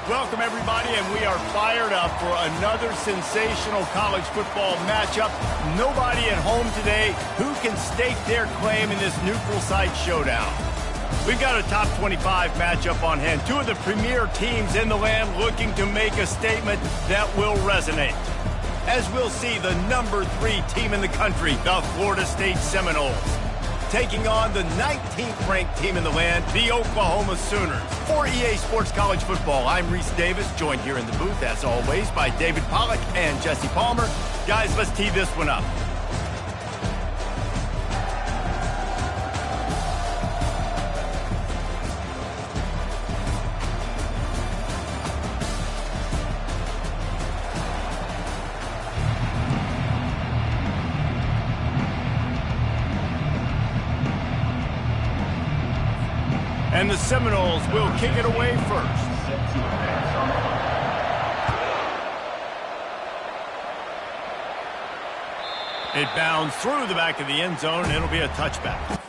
Welcome, everybody, and we are fired up for another sensational college football matchup. Nobody at home today who can stake their claim in this neutral site showdown. We've got a top 25 matchup on hand. Two of the premier teams in the land looking to make a statement that will resonate. As we'll see, the number 3 team in the country, the Florida State Seminoles, taking on the 19th ranked team in the land, the Oklahoma Sooners. For EA Sports College Football, I'm Reese Davis, joined here in the booth, as always, by David Pollack and Jesse Palmer. Guys, let's tee this one up. And the Seminoles will kick it away first. It bounds through the back of the end zone, and it'll be a touchback.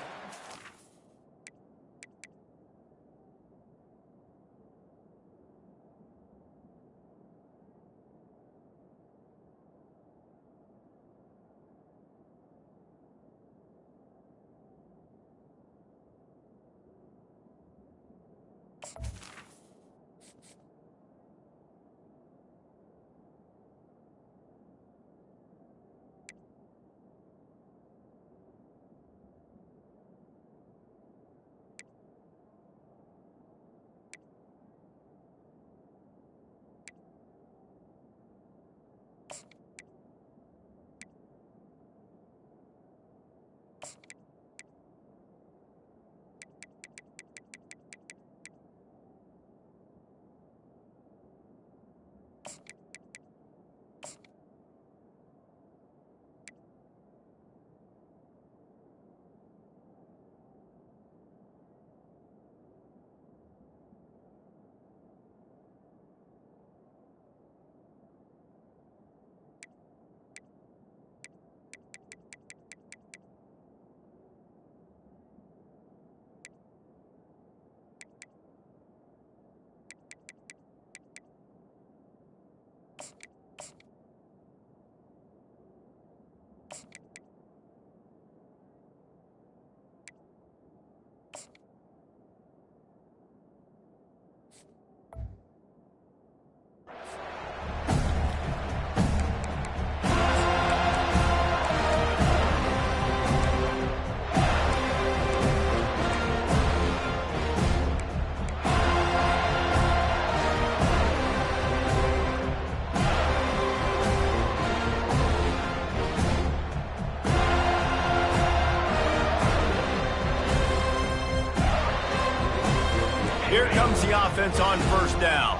Here comes the offense on first down.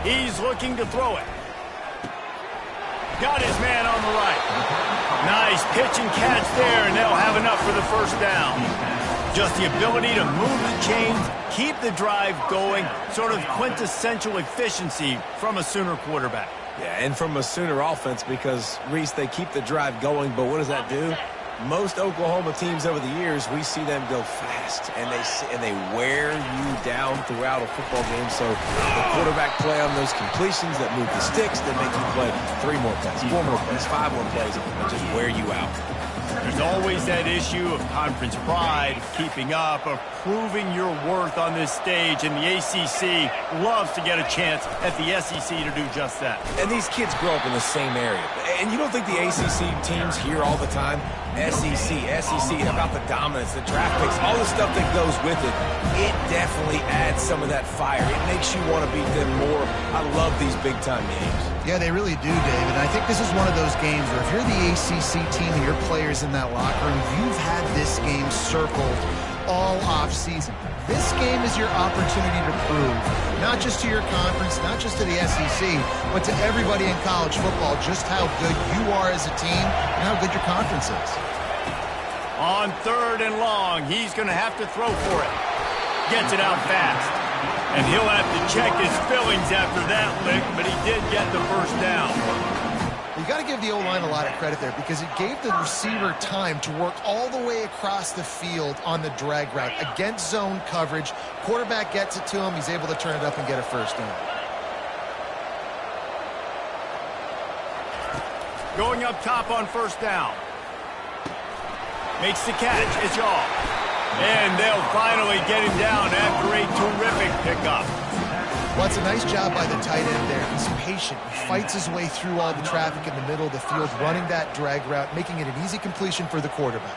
He's looking to throw it. Got his man on the right. Nice pitch and catch there, and they'll have enough for the first down. Just the ability to move the chains, keep the drive going, sort of quintessential efficiency from a Sooner quarterback. Yeah, and from a Sooner offense because, Reese, they keep the drive going, but what does that do? Most Oklahoma teams over the years, we see them go fast, and they wear you down throughout a football game. So the quarterback play on those completions that move the sticks, that make you play 3 more plays, 4 more plays, 5 more plays, and just wear you out. There's always that issue of conference pride, of keeping up, of proving your worth on this stage, and the ACC loves to get a chance at the SEC to do just that. And these kids grow up in the same area. And you don't think the ACC teams hear all the time, SEC, about the dominance, the draft picks, all the stuff that goes with it. It definitely adds some of that fire. It makes you want to beat them more. I love these big-time games. Yeah, they really do, David. And I think this is one of those games where if you're the ACC team and your players in that locker room, you've had this game circled all off-season. This game is your opportunity to prove, not just to your conference, not just to the SEC, but to everybody in college football, just how good you are as a team and how good your conference is. On 3rd and long, he's going to have to throw for it. Gets it out fast. And he'll have to check his fillings after that lick, but he did get the first down. You got to give the O-line a lot of credit there because it gave the receiver time to work all the way across the field on the drag route against zone coverage. Quarterback gets it to him. He's able to turn it up and get a first down. Going up top on first down. Makes the catch. It's off. And they'll finally get him down after a terrific pickup. Well, it's a nice job by the tight end there. He's patient. He fights his way through all the traffic in the middle of the field, running that drag route, making it an easy completion for the quarterback.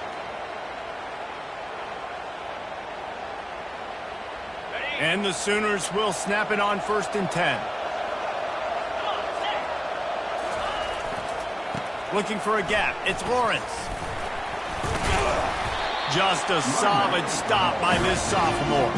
And the Sooners will snap it on 1st and 10. Looking for a gap. It's Lawrence. Just a solid stop by this sophomore.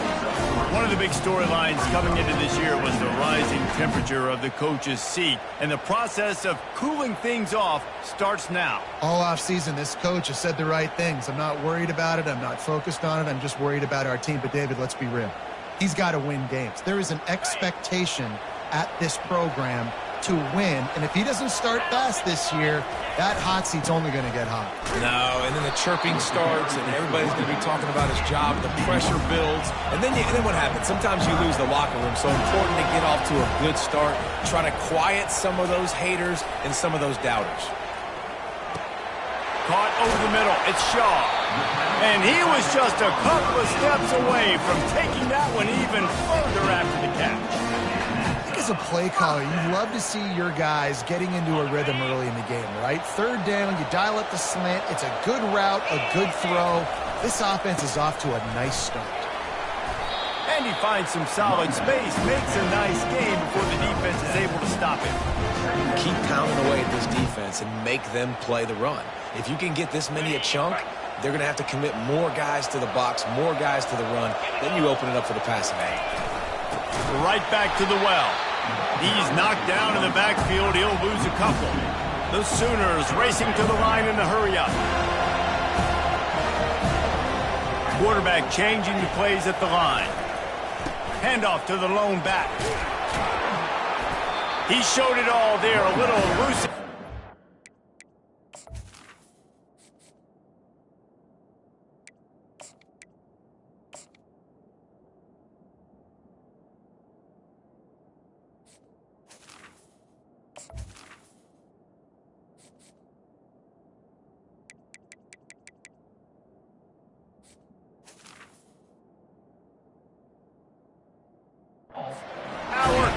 One of the big storylines coming into this year was the rising temperature of the coach's seat, and the process of cooling things off starts now. All offseason, this coach has said the right things. I'm not worried about it. I'm not focused on it. I'm just worried about our team. But, David, let's be real. He's got to win games. There is an expectation at this program to win, and if he doesn't start fast this year, that hot seat's only going to get hot. No, and then the chirping starts, and everybody's going to be talking about his job, the pressure builds, and then what happens? Sometimes you lose the locker room, so important to get off to a good start, try to quiet some of those haters and some of those doubters. Caught over the middle. It's Shaw. And he was just a couple of steps away from taking that one even further after the catch. As a play caller, you love to see your guys getting into a rhythm early in the game, right? 3rd down, you dial up the slant. It's a good route, a good throw. This offense is off to a nice start. And he finds some solid space, makes a nice game before the defense is able to stop him. Keep pounding away at this defense and make them play the run. If you can get this many a chunk, they're going to have to commit more guys to the box, more guys to the run. Then you open it up for the passing game. Right back to the well. He's knocked down in the backfield. He'll lose a couple. The Sooners racing to the line in the hurry-up. Quarterback changing the plays at the line. Handoff to the lone back. He showed it all there, a little elusive.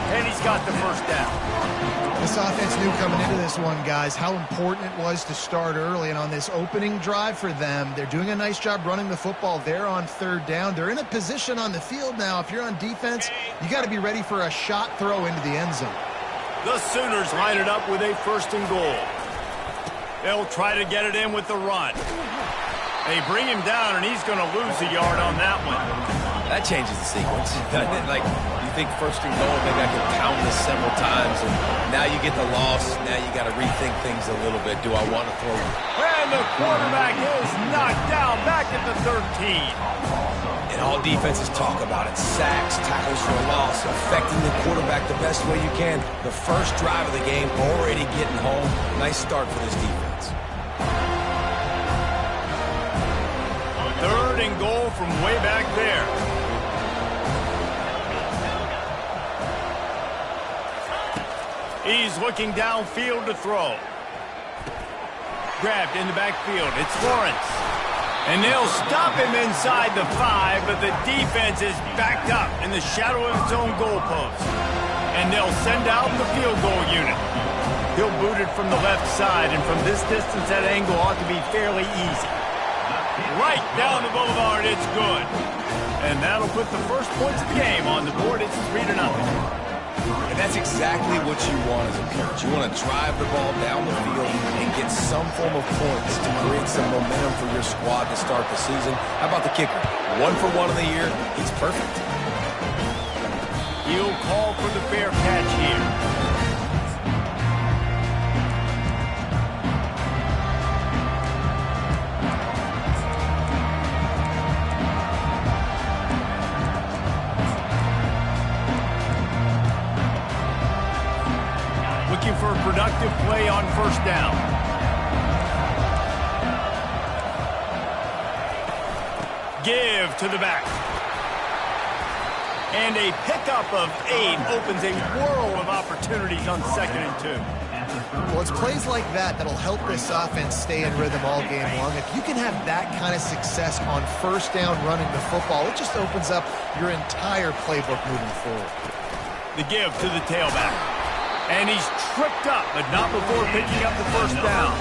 And he's got the first down. This offense knew coming into this one, guys, how important it was to start early. And on this opening drive for them, they're doing a nice job running the football. They're on 3rd down. They're in a position on the field now. If you're on defense, you got to be ready for a shot throw into the end zone. The Sooners line it up with a 1st and goal. They'll try to get it in with the run. They bring him down, and he's going to lose a yard on that one. That changes the sequence, doesn't it? Like, you think 1st and goal, maybe I could pound this several times, and now you get the loss. Now you got to rethink things a little bit. Do I want to throw? And the quarterback is knocked down back at the 13. And all defenses talk about it. Sacks, tackles for a loss, affecting the quarterback the best way you can. The first drive of the game, already getting home. Nice start for this defense. 3rd and goal from way back there. He's looking downfield to throw. Grabbed in the backfield. It's Lawrence. And they'll stop him inside the 5, but the defense is backed up in the shadow of its own goalpost. And they'll send out the field goal unit. He'll boot it from the left side, and from this distance, that angle ought to be fairly easy. Right down the boulevard, it's good. And that'll put the first points of the game on the board. It's 3-0. And that's exactly what you want as a coach. You want to drive the ball down the field and get some form of points to create some momentum for your squad to start the season. How about the kicker? 1 for 1 of the year. He's perfect. He'll call for the fair catch here. For a productive play on first down. Give to the back. And a pickup of 8 opens a world of opportunities on 2nd and 2. Well, it's plays like that that'll help this offense stay in rhythm all game long. If you can have that kind of success on first down running the football, it just opens up your entire playbook moving forward. The give to the tailback. And he's tripped up, but not before picking up the first down.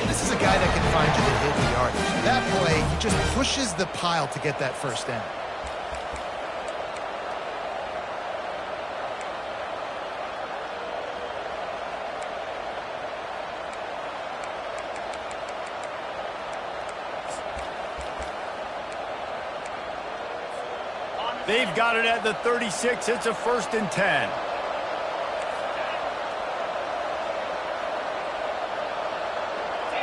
This is a guy that can find you the hidden yardage. That play, he just pushes the pile to get that first down. They've got it at the 36. It's a 1st and 10.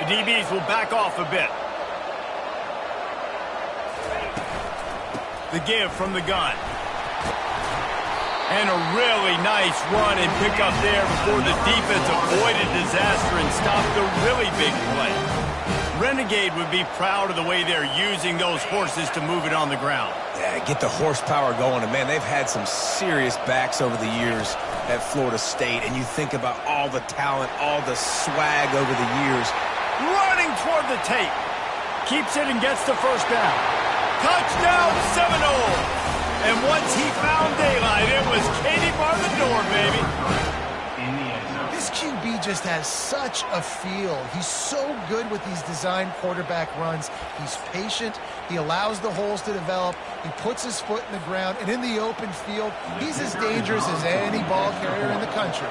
The DBs will back off a bit. The give from the gun. And a really nice run and pick up there before the defense avoided disaster and stopped the really big play. Renegade would be proud of the way they're using those horses to move it on the ground. Yeah, get the horsepower going. And, man, they've had some serious backs over the years at Florida State. And you think about all the talent, all the swag over the years. Running toward the tape. Keeps it and gets the first down. Touchdown, Seminole. And once he found daylight, it was Katie bar the door, baby. This QB just has such a feel. He's so good with these design quarterback runs. He's patient. He allows the holes to develop. He puts his foot in the ground. And in the open field, he's as dangerous as any ball carrier in the country.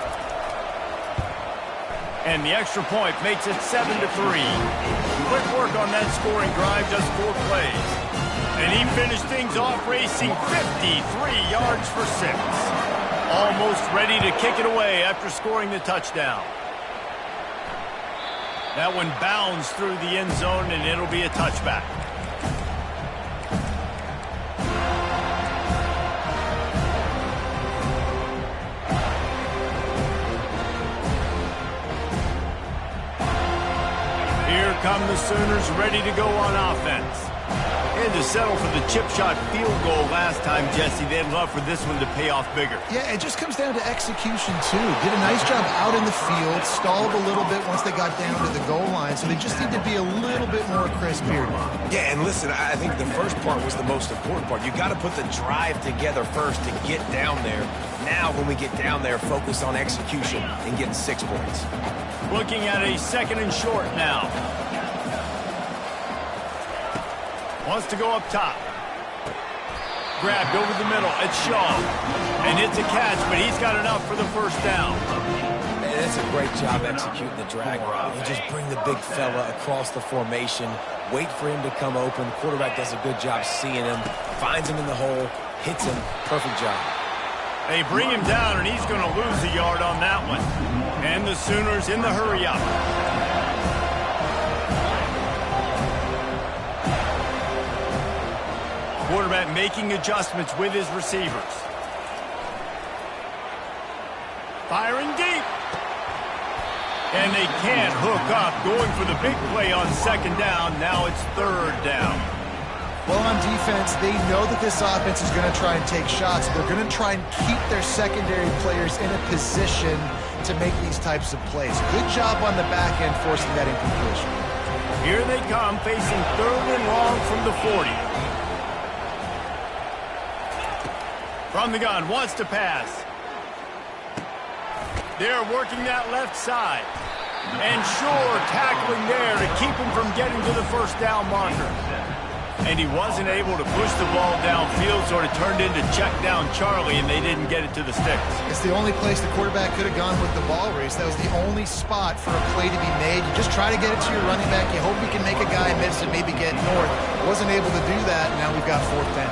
And the extra point makes it 7-3. Quick work on that scoring drive, just 4 plays. And he finished things off racing 53 yards for 6. Almost ready to kick it away after scoring the touchdown. That one bounds through the end zone, and it'll be a touchback. Here come the Sooners ready to go on offense. And to settle for the chip shot field goal last time, Jesse, they'd love for this one to pay off bigger. Yeah, it just comes down to execution, too. Did a nice job out in the field, stalled a little bit once they got down to the goal line, so they just need to be a little bit more crisp here. Yeah, and listen, I think the first part was the most important part. You got to put the drive together first to get down there. Now, when we get down there, focus on execution and getting 6 points. Looking at a 2nd and short now. Wants to go up top. Grabbed over the middle. It's Shaw. And it's a catch, but he's got enough for the first down. Man, that's a great job executing the drag route. You just bring the big fella across the formation, wait for him to come open. The quarterback does a good job seeing him, finds him in the hole, hits him. Perfect job. They bring him down, and he's going to lose a yard on that one. And the Sooners in the hurry-up. Quarterback making adjustments with his receivers. Firing deep. And they can't hook up. Going for the big play on 2nd down. Now it's 3rd down. Well, on defense, they know that this offense is going to try and take shots. They're going to try and keep their secondary players in a position to make these types of plays. Good job on the back end forcing that incompletion. Here they come, facing 3rd and long from the 40. From the gun, wants to pass. They're working that left side. And Shore tackling there to keep him from getting to the first down marker. And he wasn't able to push the ball downfield, so it turned into check down Charlie, and they didn't get it to the sticks. It's the only place the quarterback could have gone with the ball race. That was the only spot for a play to be made. You just try to get it to your running back. You hope you can make a guy miss and maybe get north. Wasn't able to do that, and now we've got 4th down.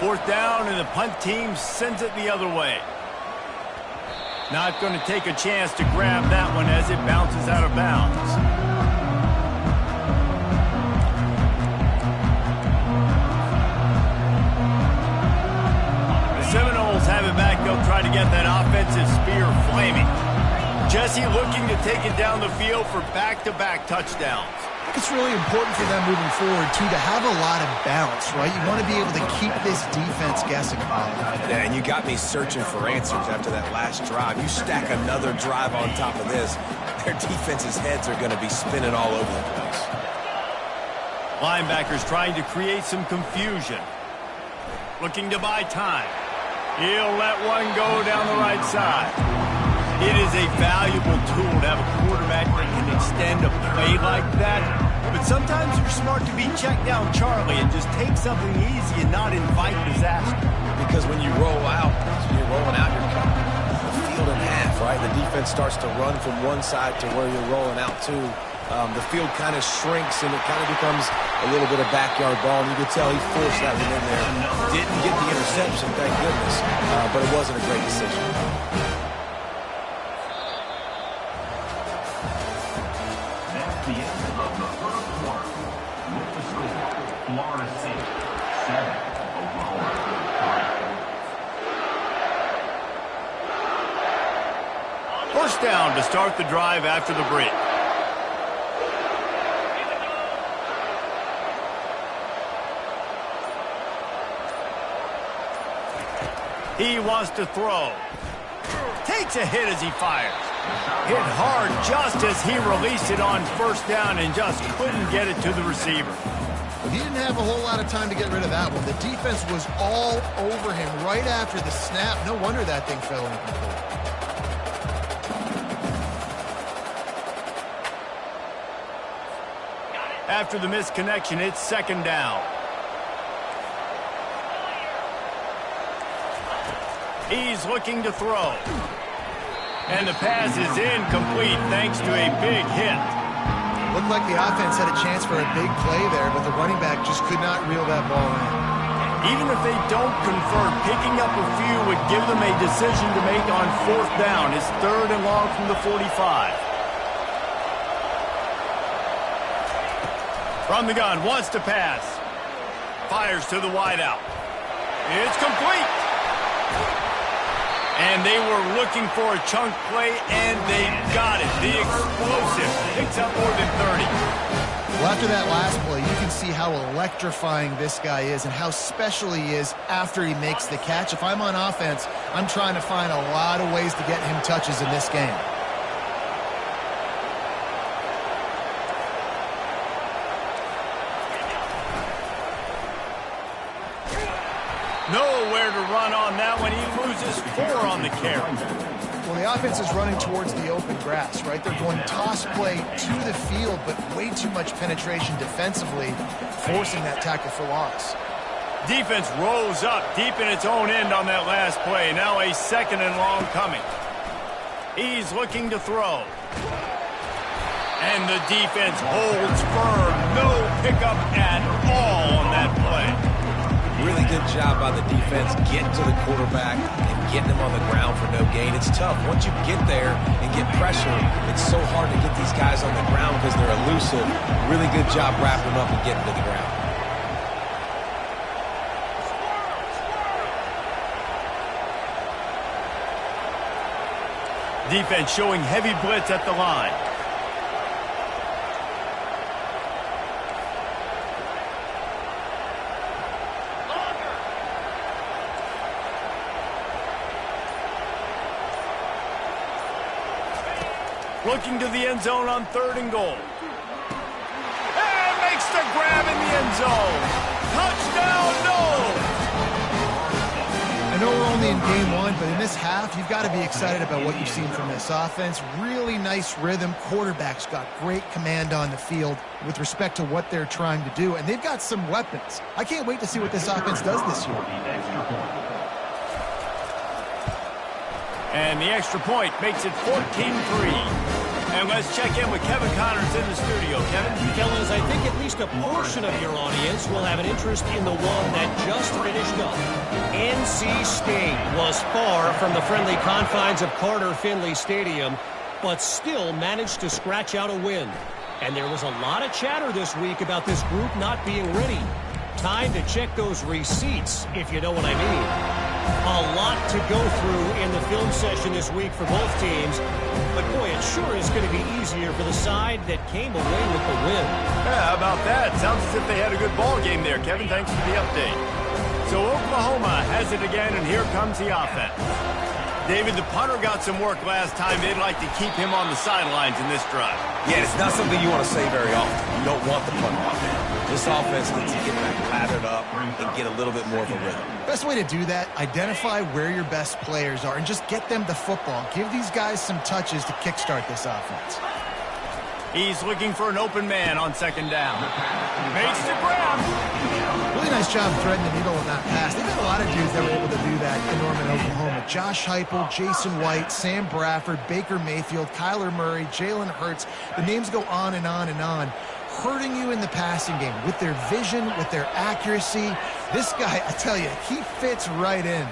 4th down, and the punt team sends it the other way. Not going to take a chance to grab that one as it bounces out of bounds. The Seminoles have it back get that offensive spear flaming. Jesse looking to take it down the field for back-to-back touchdowns. It's really important for them moving forward, too, to have a lot of balance, right? You want to be able to keep this defense guessing. Yeah, and you got me searching for answers after that last drive. You stack another drive on top of this, their defense's heads are going to be spinning all over the place. Linebackers trying to create some confusion. Looking to buy time. He'll let one go down the right side. It is a valuable tool to have a quarterback that can extend a play like that. But sometimes you're smart to be check down Charlie and just take something easy and not invite disaster. Because when you roll out, you're rolling out, you're cutting the field in half, right? The defense starts to run from one side to where you're rolling out to. The field kind of shrinks and it kind of becomes a little bit of backyard ball. And you could tell he forced that one in there. Didn't get the interception, thank goodness, but it wasn't a great decision. The end of the first quarter with the score, Florida State 7, Oklahoma 3. First down to start the drive after the break. He wants to throw. Takes a hit as he fires. Hit hard just as he released it on first down and just couldn't get it to the receiver. He didn't have a whole lot of time to get rid of that one. The defense was all over him right after the snap. No wonder that thing fell incomplete. After the misconnection, it's second down. He's looking to throw. And the pass is incomplete thanks to a big hit. Looked like the offense had a chance for a big play there, but the running back just could not reel that ball in. Even if they don't convert, picking up a few would give them a decision to make on fourth down. It's third and long from the 45. From the gun, wants to pass. Fires to the wideout. It's complete. And they were looking for a chunk play, and they got it. The explosive picks up more than 30. Well, after that last play, you can see how electrifying this guy is and how special he is after he makes the catch. If I'm on offense, I'm trying to find a lot of ways to get him touches in this game. Nowhere to run on that one. He loses 4 on the carry. Well, the offense is running towards the open grass, right? They're going toss play to the field, but way too much penetration defensively, forcing that tackle for loss. Defense rose up deep in its own end on that last play. Now a second and long coming. He's looking to throw. And the defense holds firm. No pickup at all on that play. Really good job by the defense getting to the quarterback and getting him on the ground for no gain. It's tough. Once you get there and get pressure, it's so hard to get these guys on the ground because they're elusive. Really good job wrapping them up and getting to the ground. Defense showing heavy blitz at the line. Looking to the end zone on 3rd and goal. And makes the grab in the end zone. Touchdown, no! I know we're only in game 1, but in this half, you've got to be excited about what you've seen from this offense. Really nice rhythm. Quarterback's got great command on the field with respect to what they're trying to do, and they've got some weapons. I can't wait to see what this offense does this year. And the extra point makes it 14-3. And let's check in with Kevin Connors in the studio. Kevin? Kellens, I think at least a portion of your audience will have an interest in the one that just finished up. NC State was far from the friendly confines of Carter Finley Stadium, but still managed to scratch out a win. And there was a lot of chatter this week about this group not being ready. Time to check those receipts, if you know what I mean. A lot to go through in the film session this week for both teams. But, boy, it sure is going to be easier for the side that came away with the win. Yeah, how about that? Sounds as if they had a good ball game there. Kevin, thanks for the update. So Oklahoma has it again, and here comes the offense. David, the punter got some work last time. They'd like to keep him on the sidelines in this drive. Yeah, it's not something you want to say very often. You don't want the punter out there. This offense needs to get back lathered up and get a little bit more of a rhythm. Best way to do that, identify where your best players are and just get them the football. Give these guys some touches to kickstart this offense. He's looking for an open man on second down. Makes the grab. Really nice job threading the needle on that pass. They've got a lot of dudes that were able to do that in Norman, Oklahoma. Josh Heupel, Jason White, Sam Bradford, Baker Mayfield, Kyler Murray, Jalen Hurts. The names go on and on and on. Hurting you in the passing game with their vision, with their accuracy. This guy, I tell you, he fits right in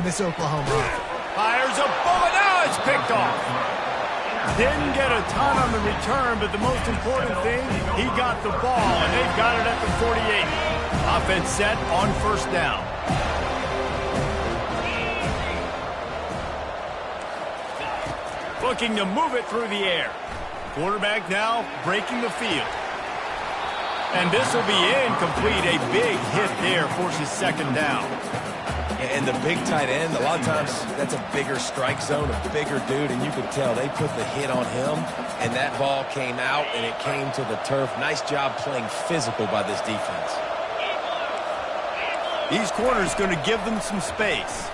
this Oklahoma offense. Fires a bullet. Now it's picked off. Didn't get a ton on the return, but the most important thing, he got the ball, and they've got it at the 48. Offense set on first down. Looking to move it through the air. Quarterback now breaking the field. And this will be incomplete. A big hit there forces second down. And the big tight end, a lot of times that's a bigger strike zone, a bigger dude, and you could tell they put the hit on him, and that ball came out, and it came to the turf. Nice job playing physical by this defense. These corners going to give them some space.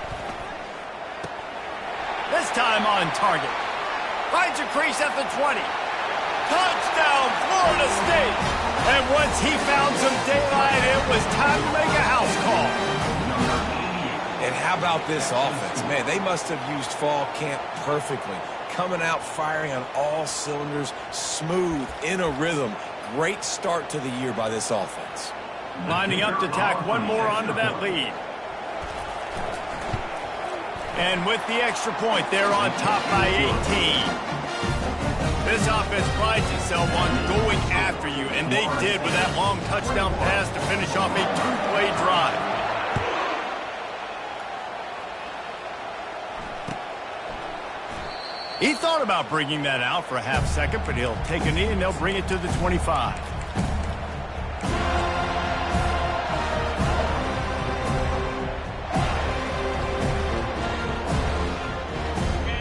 This time on target. Finds a crease at the 20. Touchdown, Florida State. And once he found some daylight, it was time to make a house call. And how about this offense? Man, they must have used fall camp perfectly. Coming out firing on all cylinders, smooth, in a rhythm. Great start to the year by this offense. Lining up to tack one more onto that lead. And with the extra point, they're on top by 18. This offense prides itself on going after you, and they did with that long touchdown pass to finish off a two-play drive. He thought about bringing that out for a half second, but he'll take a knee and they'll bring it to the 25.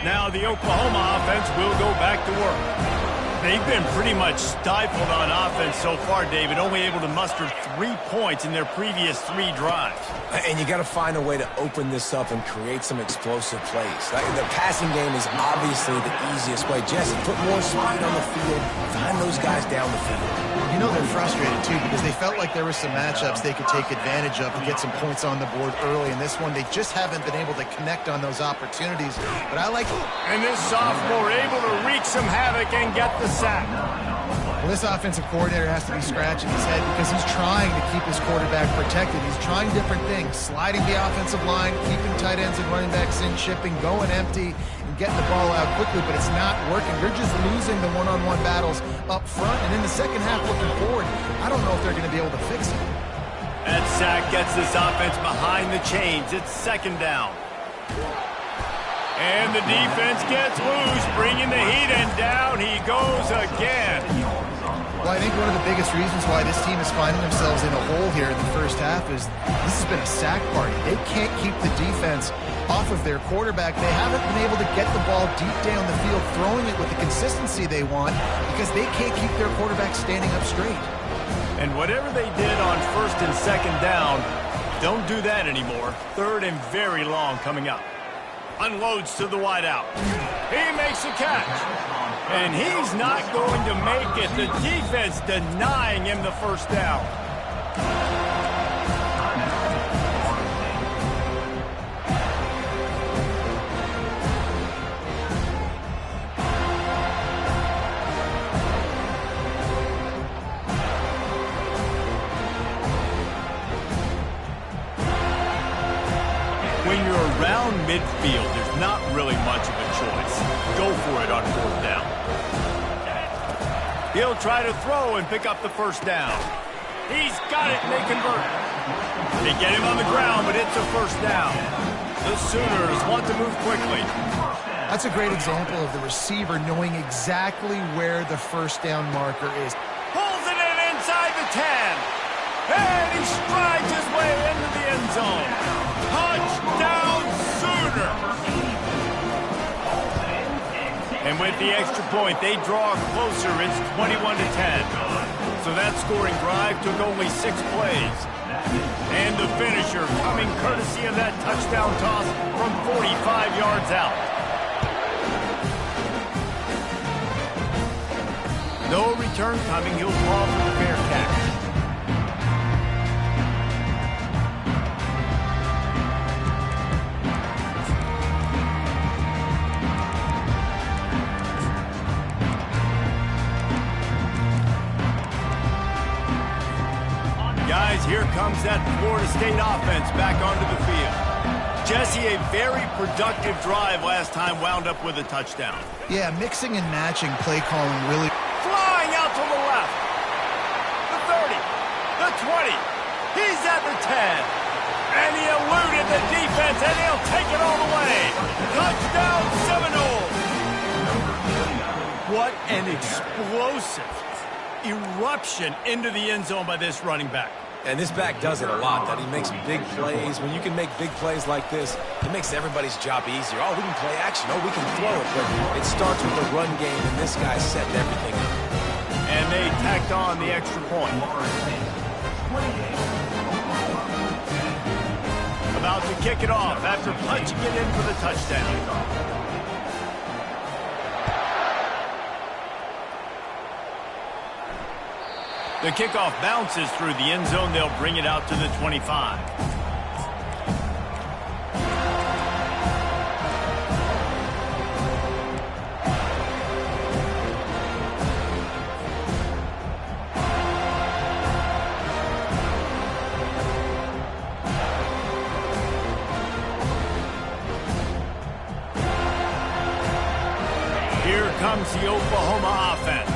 Now the Oklahoma offense will go back to work. They've been pretty much stifled on offense so far, David, only able to muster 3 points in their previous 3 drives. And you got to find a way to open this up and create some explosive plays. The passing game is obviously the easiest way. Jesse, put more speed on the field, find those guys down the field. You know they're frustrated, too, because they felt like there were some matchups they could take advantage of to get some points on the board early. In this one, they just haven't been able to connect on those opportunities. But I like it. And this sophomore able to wreak some havoc and get the sack. Well, this offensive coordinator has to be scratching his head because he's trying to keep his quarterback protected. He's trying different things, sliding the offensive line, keeping tight ends and running backs in, shipping, going empty, and getting the ball out quickly, but it's not working. You're just losing the one-on-one battles up front, and in the second half looking forward, I don't know if they're going to be able to fix it. That sack gets this offense behind the chains. It's second down. And the defense gets loose, bringing the heat, and down he goes again. Well, I think one of the biggest reasons why this team is finding themselves in a hole here in the first half is this has been a sack party. They can't keep the defense off of their quarterback. They haven't been able to get the ball deep down the field, throwing it with the consistency they want because they can't keep their quarterback standing up straight. And whatever they did on first and second down, don't do that anymore. Third and very long coming up. Unloads to the wideout. He makes a catch. And he's not going to make it. The defense denying him the first down. When you're around midfield, there's not really much of a choice. Go for it on fourth down. He'll try to throw and pick up the first down. He's got it, and they convert. They get him on the ground, but it's a first down. The Sooners want to move quickly. That's a great example of the receiver knowing exactly where the first down marker is. Pulls it in inside the 10. And he strides his way into the end zone. Touchdown, Sooners! And with the extra point, they draw closer. It's 21-10. So that scoring drive took only 6 plays. And the finisher coming courtesy of that touchdown toss from 45 yards out. No return coming. He'll call for the fair catch. Guys, here comes that Florida State offense back onto the field. Jesse, a very productive drive last time wound up with a touchdown. Yeah, mixing and matching play calling really... Flying out to the left. The 30. The 20. He's at the 10. And he eluded the defense, and he'll take it all the way. Touchdown, Seminoles. What an explosive eruption into the end zone by this running back. And this back does it a lot, that he makes big plays. When you can make big plays like this, it makes everybody's job easier. Oh, we can play action. Oh, we can throw it. But it starts with the run game, and this guy's setting everything up. And they tacked on the extra point. About to kick it off after punching it in for the touchdown. The kickoff bounces through the end zone. They'll bring it out to the 25. Here comes the Oklahoma offense.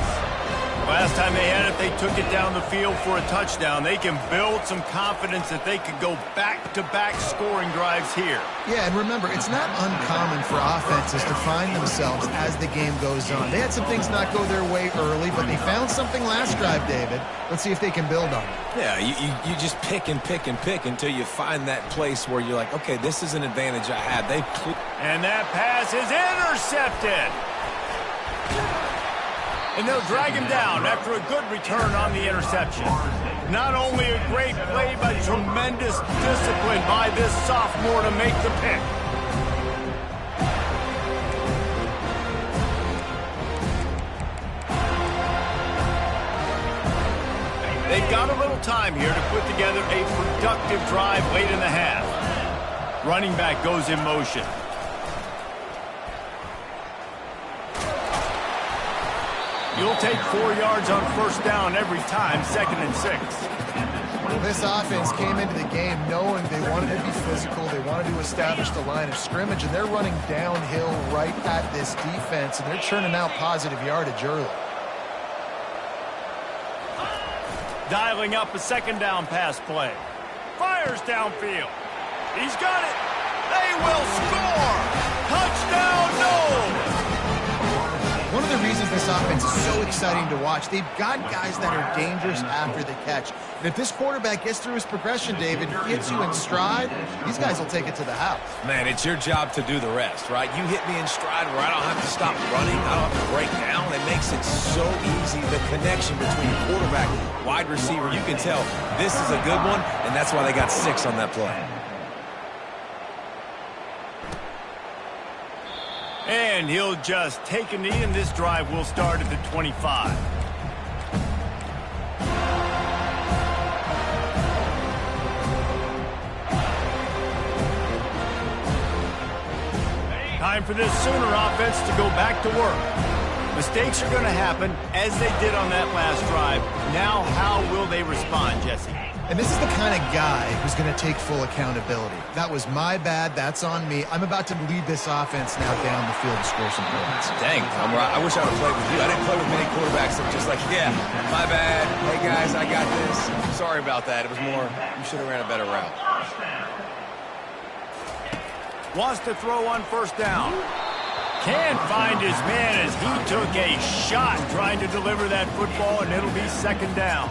Last time they had it, they took it down the field for a touchdown. They can build some confidence that they could go back-to-back scoring drives here. Yeah, and remember, it's not uncommon for offenses to find themselves as the game goes on. They had some things not go their way early, but they found something last drive, David. Let's see if they can build on it. Yeah, you just pick and pick and pick until you find that place where you're like, okay, this is an advantage I have. And that pass is intercepted. And they'll drag him down after a good return on the interception. Not only a great play, but tremendous discipline by this sophomore to make the pick. They've got a little time here to put together a productive drive late in the half. Running back goes in motion. You'll take 4 yards on first down every time, 2nd and 6. This offense came into the game knowing they wanted to be physical, they wanted to establish the line of scrimmage, and they're running downhill right at this defense, and they're churning out positive yardage early. Dialing up a 2nd down pass play. Fires downfield. He's got it. They will score. Touchdown, Noles. One of the reasons this offense is so exciting to watch, they've got guys that are dangerous after the catch. And if this quarterback gets through his progression, David, hits you in stride, these guys will take it to the house. Man, it's your job to do the rest, right? You hit me in stride where I don't have to stop running, I don't have to break down. It makes it so easy, the connection between quarterback, wide receiver. You can tell this is a good one, and that's why they got 6 on that play. And he'll just take a knee, and this drive will start at the 25. Time for this Sooner offense to go back to work. Mistakes are going to happen, as they did on that last drive. Now, how will they respond, Jesse? And this is the kind of guy who's going to take full accountability. That was my bad. That's on me. I'm about to lead this offense now down the field to score some points. Dang, Tom, I wish I would have played with you. I didn't play with many quarterbacks that were just like, yeah, my bad. Hey, guys, I got this. Sorry about that. It was more, you should have ran a better route. Wants to throw on first down. Can't find his man as he took a shot trying to deliver that football, and it'll be second down.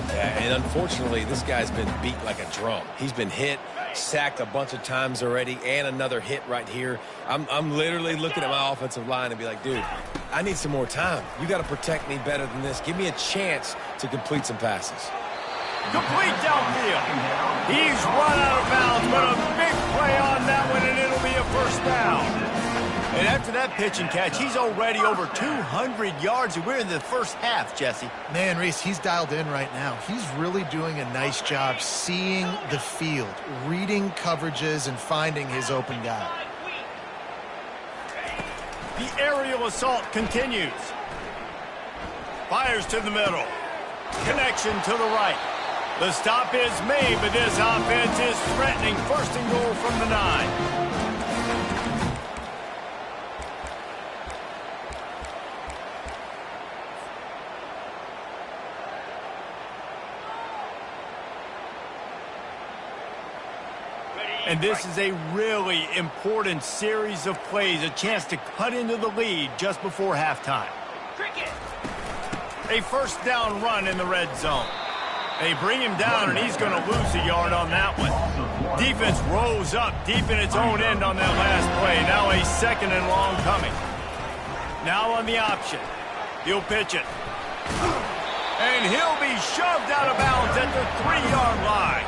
Yeah, and unfortunately, this guy's been beat like a drum. He's been hit, sacked a bunch of times already, and another hit right here. I'm literally looking at my offensive line and be like, dude, I need some more time. You got to protect me better than this. Give me a chance to complete some passes. Complete downfield. He's run out of bounds, but a big play on that one, and it'll be a first down. And after that pitch and catch, he's already over 200 yards, and we're in the first half, Jesse. Man, Reese, he's dialed in right now. He's really doing a nice job seeing the field, reading coverages, and finding his open guy. The aerial assault continues. Fires to the middle. Connection to the right. The stop is made, but this offense is threatening. First and goal from the 9. And this is a really important series of plays, a chance to cut into the lead just before halftime. A first down run in the red zone. They bring him down, and he's going to lose a yard on that one. Defense rose up deep in its own end on that last play. Now a second and long coming. Now on the option. He'll pitch it. And he'll be shoved out of bounds at the 3-yard line.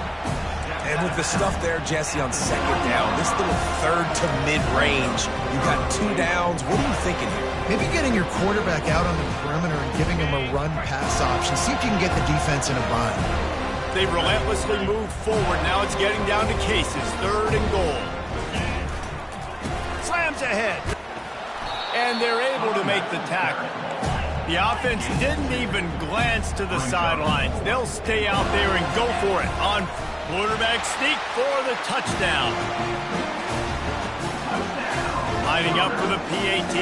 And with the stuff there, Jesse, on second down, this little third to mid-range, you got 2 downs. What are you thinking here? Maybe getting your quarterback out on the perimeter and giving him a run-pass option. See if you can get the defense in a bind. They relentlessly move forward. Now it's getting down to Cases. Third and goal. Slams ahead. And they're able to make the tackle. The offense didn't even glance to the sidelines. They'll stay out there and go for it on quarterback sneak for the touchdown. Lining up for the PAT.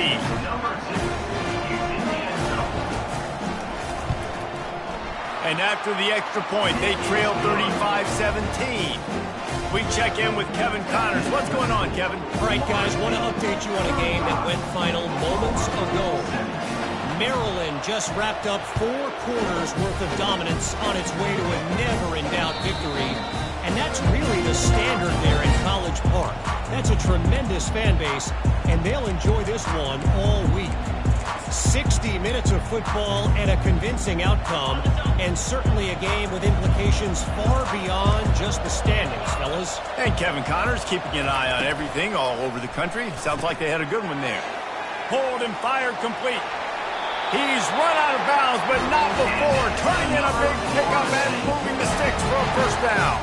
And after the extra point, they trail 35-17. We check in with Kevin Connors. What's going on, Kevin? All right, guys, want to update you on a game that went final moments ago. Maryland just wrapped up 4 quarters worth of dominance on its way to a never-in-doubt victory. And that's really the standard there in College Park. That's a tremendous fan base, and they'll enjoy this one all week. 60 minutes of football and a convincing outcome, and certainly a game with implications far beyond just the standings, fellas. And Kevin Connors keeping an eye on everything all over the country. Sounds like they had a good one there. Pulled and fired complete. He's run out of bounds, but not before turning in a big pickup and moving the sticks for a first down.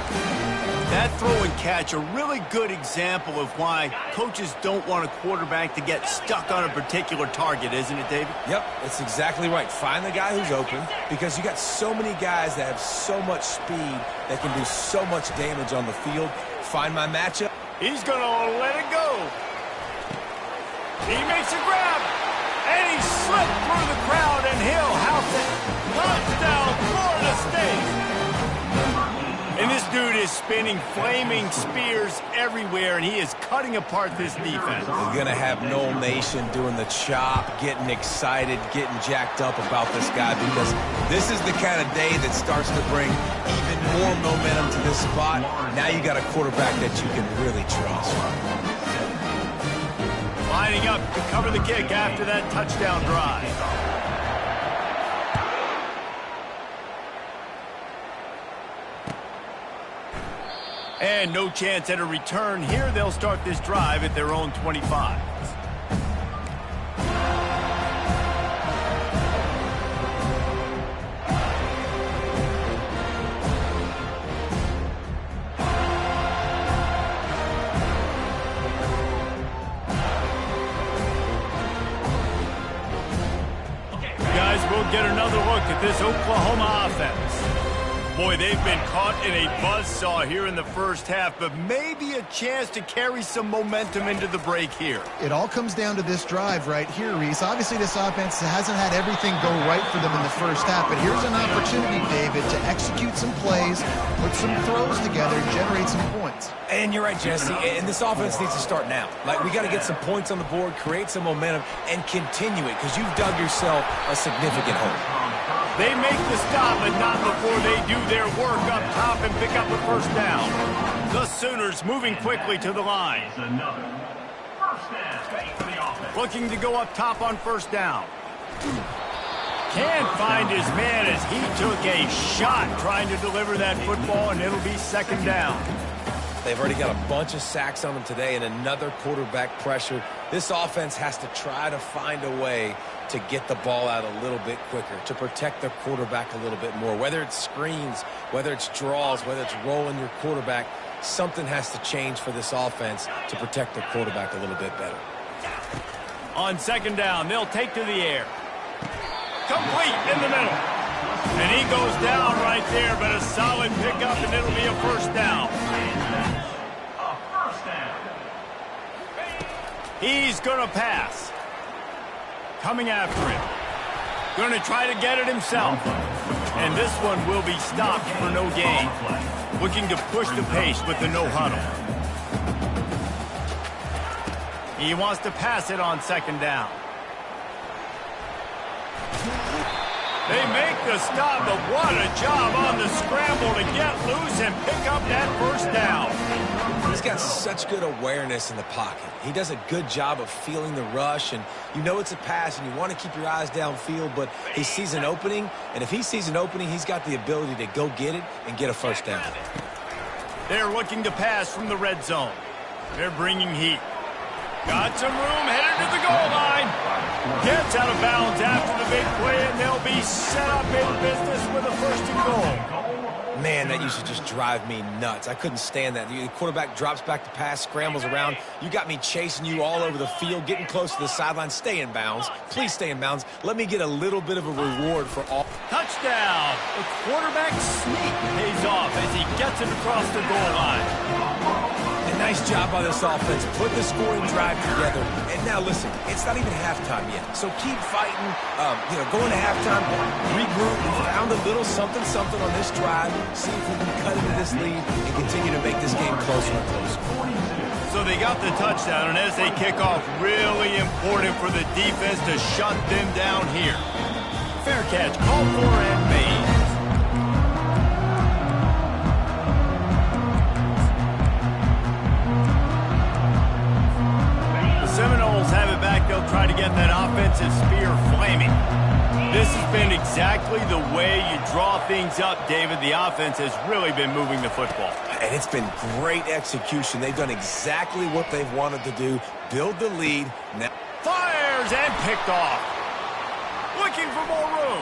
That throw and catch, a really good example of why coaches don't want a quarterback to get stuck on a particular target, isn't it, David? Yep, that's exactly right. Find the guy who's open, because you got so many guys that have so much speed that can do so much damage on the field. Find my matchup. He's going to let it go. He makes a grab. And he slipped through the crowd, and he'll house it. Touchdown, Florida State. And this dude is spinning flaming spears everywhere, and he is cutting apart this defense. We're going to have Noel Nation doing the chop, getting excited, getting jacked up about this guy, because this is the kind of day that starts to bring even more momentum to this spot. Now you got a quarterback that you can really trust. Lining up to cover the kick after that touchdown drive. And no chance at a return here. They'll start this drive at their own 25. Guys, we'll get another look at this Oklahoma offense. Boy, they've been caught in a buzzsaw here in the first half, but maybe a chance to carry some momentum into the break here. It all comes down to this drive right here, Reese. Obviously, this offense hasn't had everything go right for them in the first half, but here's an opportunity, David, to execute some plays, put some throws together, generate some points. And you're right, Jesse, and this offense needs to start now. Like, we got to get some points on the board, create some momentum, and continue it, because you've dug yourself a significant hole. They make the stop, but not before they do their work up top and pick up the first down. The Sooners moving quickly to the line. Looking to go up top on first down. Can't find his man as he took a shot trying to deliver that football, and it'll be second down. They've already got a bunch of sacks on them today and another quarterback pressure. This offense has to try to find a way to get the ball out a little bit quicker, to protect their quarterback a little bit more. Whether it's screens, whether it's draws, whether it's rolling your quarterback, something has to change for this offense to protect their quarterback a little bit better. On second down, they'll take to the air. Complete in the middle. And he goes down right there, but a solid pickup, and it'll be a first down. He's going to pass. Coming after him. Going to try to get it himself. And this one will be stopped for no gain. Looking to push the pace with the no huddle. He wants to pass it on second down. They make the stop, but what a job on the scramble to get loose and pick up that first down. He's got such good awareness in the pocket. He does a good job of feeling the rush, and you know it's a pass, and you want to keep your eyes downfield, but he sees an opening, and if he sees an opening, he's got the ability to go get it and get a first down. They're looking to pass from the red zone. They're bringing heat. Got some room, headed to the goal line. Gets out of bounds after the big play, and they'll be set up in business with a first and goal. Man, that used to just drive me nuts. I couldn't stand that. The quarterback drops back to pass, scrambles around. You got me chasing you all over the field, getting close to the sideline. Stay in bounds. Please stay in bounds. Let me get a little bit of a reward for all. Touchdown! The quarterback sneak pays off as he gets it across the goal line. A nice job by this offense. Put the scoring drive together. And now, listen, it's not even halftime yet. So keep fighting. Going to halftime, regroup. We found a little something on this drive. See if we can cut into this lead and continue to make this game closer and closer. So they got the touchdown, and as they kick off, really important for the defense to shut them down here. Fair catch, called for and made. Seminoles have it back. They'll try to get that offensive spear flaming. This has been exactly the way you draw things up, David. The offense has really been moving the football. And it's been great execution. They've done exactly what they've wanted to do. Build the lead. Now fires and picked off. Looking for more room.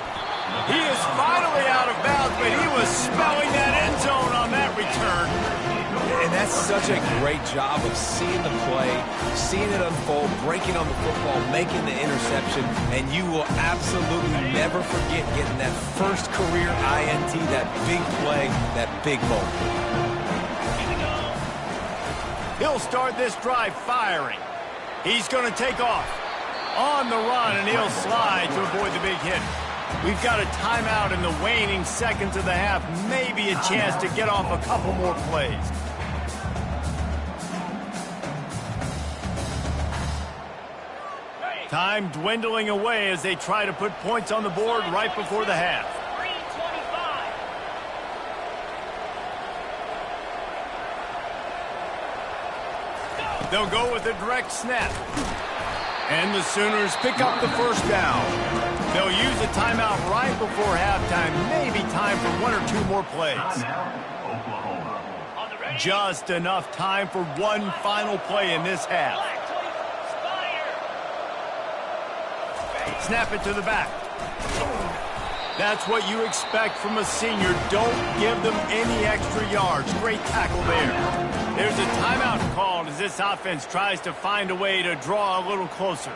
He is finally out of bounds, but he was smelling that end zone on that return. And that's such a great job of seeing the play, seeing it unfold, breaking on the football, making the interception, and you will absolutely never forget getting that first career INT, that big play, that big moment. He'll start this drive firing. He's going to take off on the run, and he'll slide to avoid the big hit. We've got a timeout in the waning seconds of the half, maybe a chance to get off a couple more plays. Time dwindling away as they try to put points on the board right before the half. They'll go with a direct snap. And the Sooners pick up the first down. They'll use a timeout right before halftime. Maybe time for one or two more plays. Just enough time for one final play in this half. Snap it to the back. That's what you expect from a senior. Don't give them any extra yards. Great tackle there. There's a timeout called as this offense tries to find a way to draw a little closer.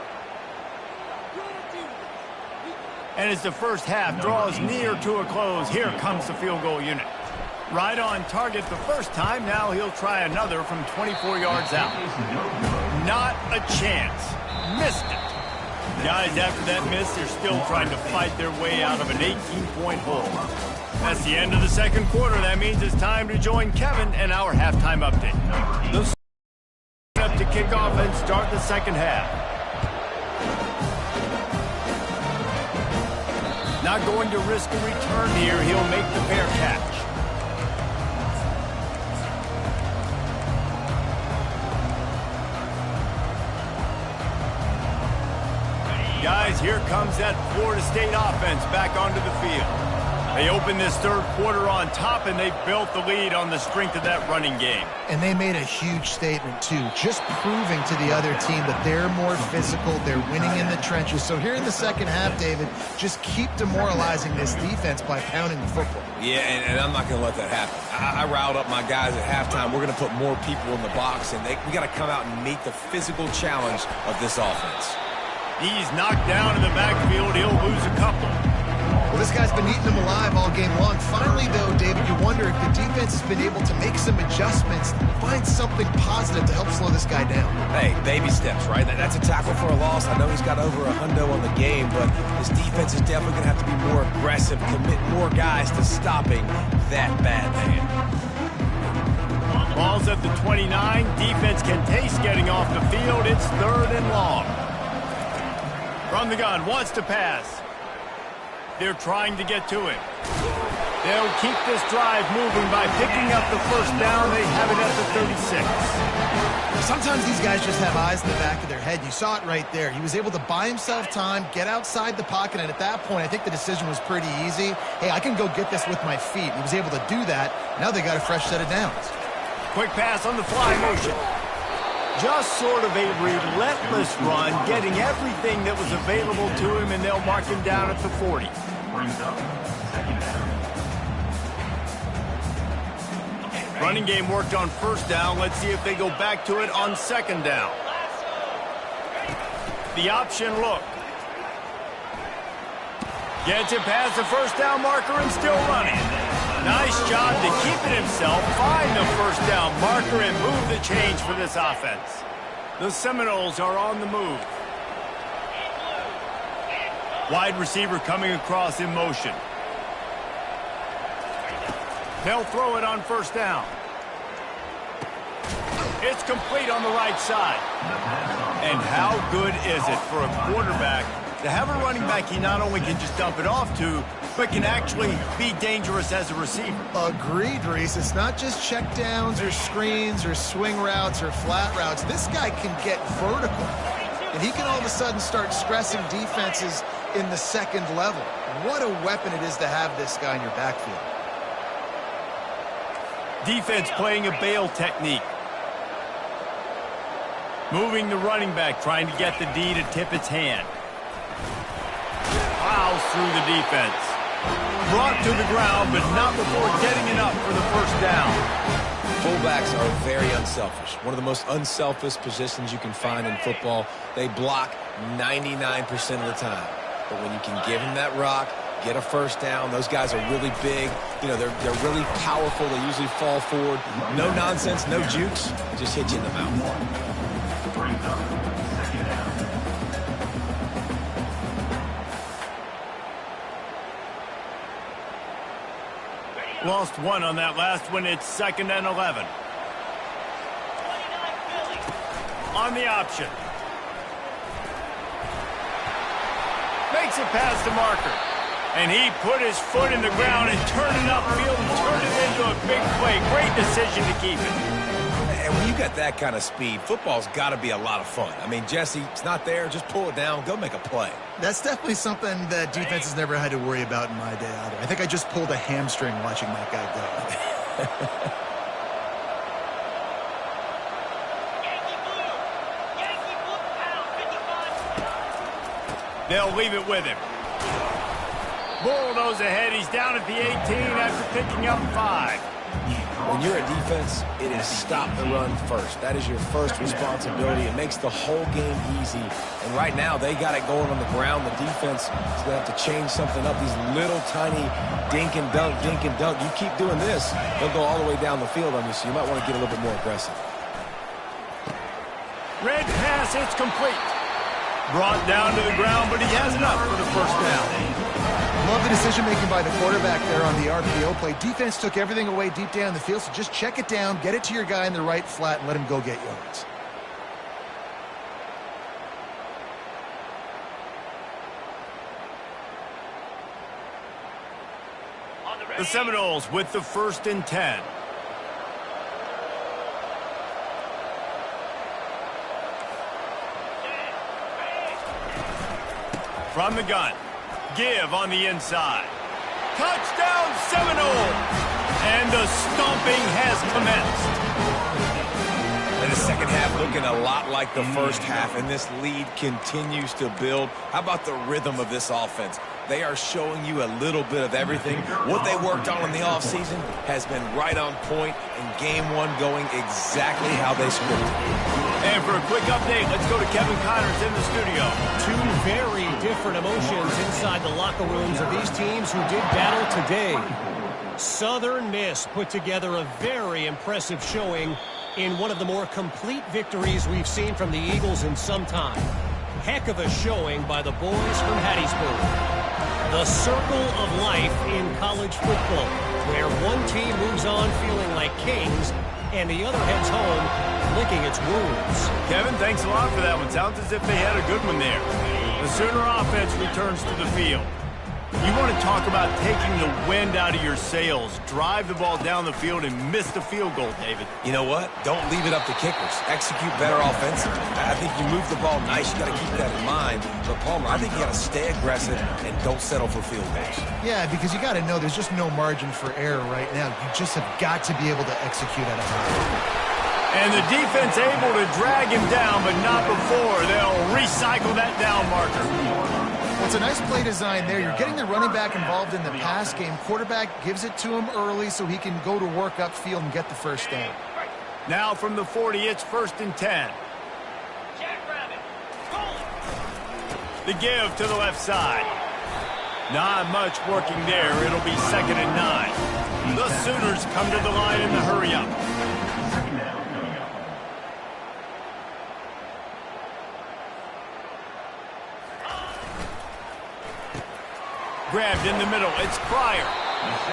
And as the first half draws near to a close, here comes the field goal unit. Right on target the first time. Now he'll try another from 24 yards out. Not a chance. Missed it. Guys, after that miss, they're still trying to fight their way out of an 18-point hole. That's the end of the second quarter. That means it's time to join Kevin and our halftime update. Those up to kick off and start the second half. Not going to risk a return here. He'll make the fair catch. Guys, here comes that Florida State offense back onto the field. They open this third quarter on top, and they built the lead on the strength of that running game. And they made a huge statement, too, just proving to the other team that they're more physical, they're winning in the trenches. So here in the second half, David, just keep demoralizing this defense by pounding the football. Yeah, and I'm not going to let that happen. I riled up my guys at halftime. We're going to put more people in the box, and we got to come out and meet the physical challenge of this offense. He's knocked down in the backfield. He'll lose a couple. Well, this guy's been eating them alive all game long. Finally, though, David, you wonder if the defense has been able to make some adjustments, find something positive to help slow this guy down. Hey, baby steps, right? That's a tackle for a loss. I know he's got over a hundo on the game, but this defense is definitely going to have to be more aggressive, commit more guys to stopping that bad man. Ball's at the 29. Defense can taste getting off the field. It's 3rd and long. From the gun, wants to pass. They're trying to get to him. They'll keep this drive moving by picking up the first down. They have it at the 36. Sometimes these guys just have eyes in the back of their head. You saw it right there. He was able to buy himself time, get outside the pocket, and at that point, I think the decision was pretty easy. Hey, I can go get this with my feet. He was able to do that. Now they got a fresh set of downs. Quick pass on the fly motion. Just sort of a relentless run, getting everything that was available to him, and they'll mark him down at the 40. Running game worked on first down. Let's see if they go back to it on second down. The option look. Gets it past the first down marker and still running. Nice job to keep it himself, find the first down marker, and move the change for this offense. The Seminoles are on the move. Wide receiver coming across in motion. They'll throw it on first down. It's complete on the right side. And how good is it for a quarterback to have a running back he not only can just dump it off to, but can actually be dangerous as a receiver? Agreed, Reese. It's not just check downs or screens or swing routes or flat routes. This guy can get vertical, and he can all of a sudden start stressing defenses in the second level. What a weapon it is to have this guy in your backfield. Defense playing a bail technique. Moving the running back, trying to get the D to tip its hand. Plows through the defense. Brought to the ground, but not before getting enough for the first down. Fullbacks are very unselfish. One of the most unselfish positions you can find in football. They block 99% of the time. But when you can give them that rock, get a first down, those guys are really big. You know, they're really powerful. They usually fall forward. No nonsense, no jukes. Just hit you in the mouth. Lost one on that last one. It's 2nd and 11. On the option. Makes it past the marker. And he put his foot in the ground and turned it upfield and turned it into a big play. Great decision to keep it. And when you got that kind of speed, football's got to be a lot of fun. I mean, Jesse, it's not there. Just pull it down. Go make a play. That's definitely something that defense has never had to worry about in my day either. I think I just pulled a hamstring watching that guy go. They'll leave it with him. Bulldoze ahead. He's down at the 18 after picking up 5. When you're a defense, it is stop the run first. That is your first responsibility. It makes the whole game easy. And right now, they got it going on the ground. The defense is going to have to change something up. These little tiny dink and dunk, dink and dunk. You keep doing this, they'll go all the way down the field on you, so you might want to get a little bit more aggressive. Red pass, it's complete. Brought down to the ground, but he has enough for the first down. Love the decision-making by the quarterback there on the RPO play. Defense took everything away deep down the field, so just check it down, get it to your guy in the right flat, and let him go get yards. The Seminoles with the 1st and 10. From the gun. Give on the inside. Touchdown Seminoles! And the stomping has commenced. And the second half looking a lot like the first half, and this lead continues to build. How about the rhythm of this offense? They are showing you a little bit of everything. What they worked on in the offseason has been right on point, and game one going exactly how they scripted. And for a quick update, let's go to Kevin Connors in the studio. Two very different emotions inside the locker rooms of these teams who did battle today. Southern Miss put together a very impressive showing in one of the more complete victories we've seen from the Eagles in some time. Heck of a showing by the boys from Hattiesburg. The circle of life in college football, where one team moves on feeling like kings and the other heads home licking its wounds. Kevin, thanks a lot for that one. Sounds as if they had a good one there. The Sooner offense returns to the field. You want to talk about taking the wind out of your sails. Drive the ball down the field and miss the field goal, David. You know what? Don't leave it up to kickers. Execute better offensively. I think you move the ball nice. You got to keep that in mind. But, Palmer, I think you got to stay aggressive and don't settle for field goals. Yeah, because you got to know there's just no margin for error right now. You just have got to be able to execute at a high level. And the defense able to drag him down, but not before. They'll recycle that down marker. Well, it's a nice play design there. You're getting the running back involved in the pass game. Quarterback gives it to him early so he can go to work upfield and get the first down. Now from the 40, it's 1st and 10. The give to the left side. Not much working there. It'll be 2nd and 9. The Sooners come to the line in the hurry-up. Grabbed in the middle. It's Pryor.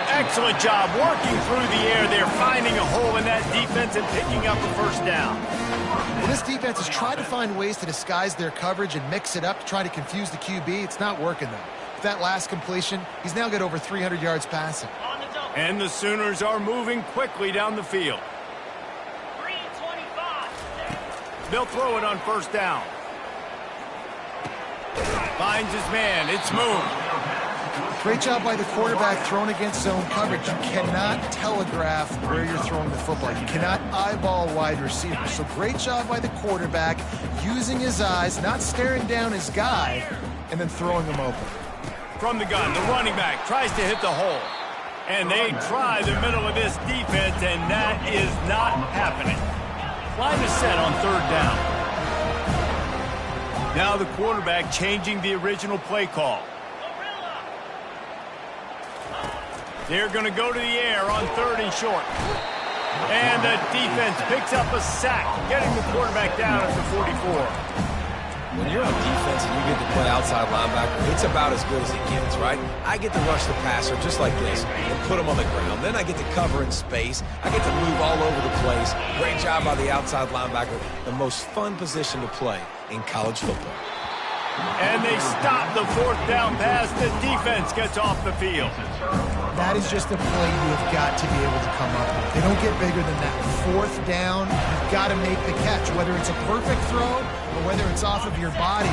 Excellent job working through the air there, finding a hole in that defense and picking up a first down. Well, this defense has tried to find ways to disguise their coverage and mix it up to try to confuse the QB. It's not working, though. With that last completion, he's now got over 300 yards passing. And the Sooners are moving quickly down the field. They'll throw it on first down. Finds his man. It's moved. Great job by the quarterback throwing against zone coverage. You cannot telegraph where you're throwing the football. You cannot eyeball wide receivers. So great job by the quarterback using his eyes, not staring down his guy, and then throwing him open. From the gun, the running back tries to hit the hole. And they try the middle of this defense, and that is not happening. Line is set on 3rd down. Now the quarterback changing the original play call. They're going to go to the air on 3rd and short. And the defense picks up a sack, getting the quarterback down at the 44. When you're on defense and you get to play outside linebacker, it's about as good as it gets, right? I get to rush the passer just like this and put him on the ground. Then I get to cover in space. I get to move all over the place. Great job by the outside linebacker. The most fun position to play in college football. And they stop the 4th down pass. The defense gets off the field. That is just a play you have got to be able to come up with. They don't get bigger than that. 4th down, you've got to make the catch. Whether it's a perfect throw or whether it's off of your body,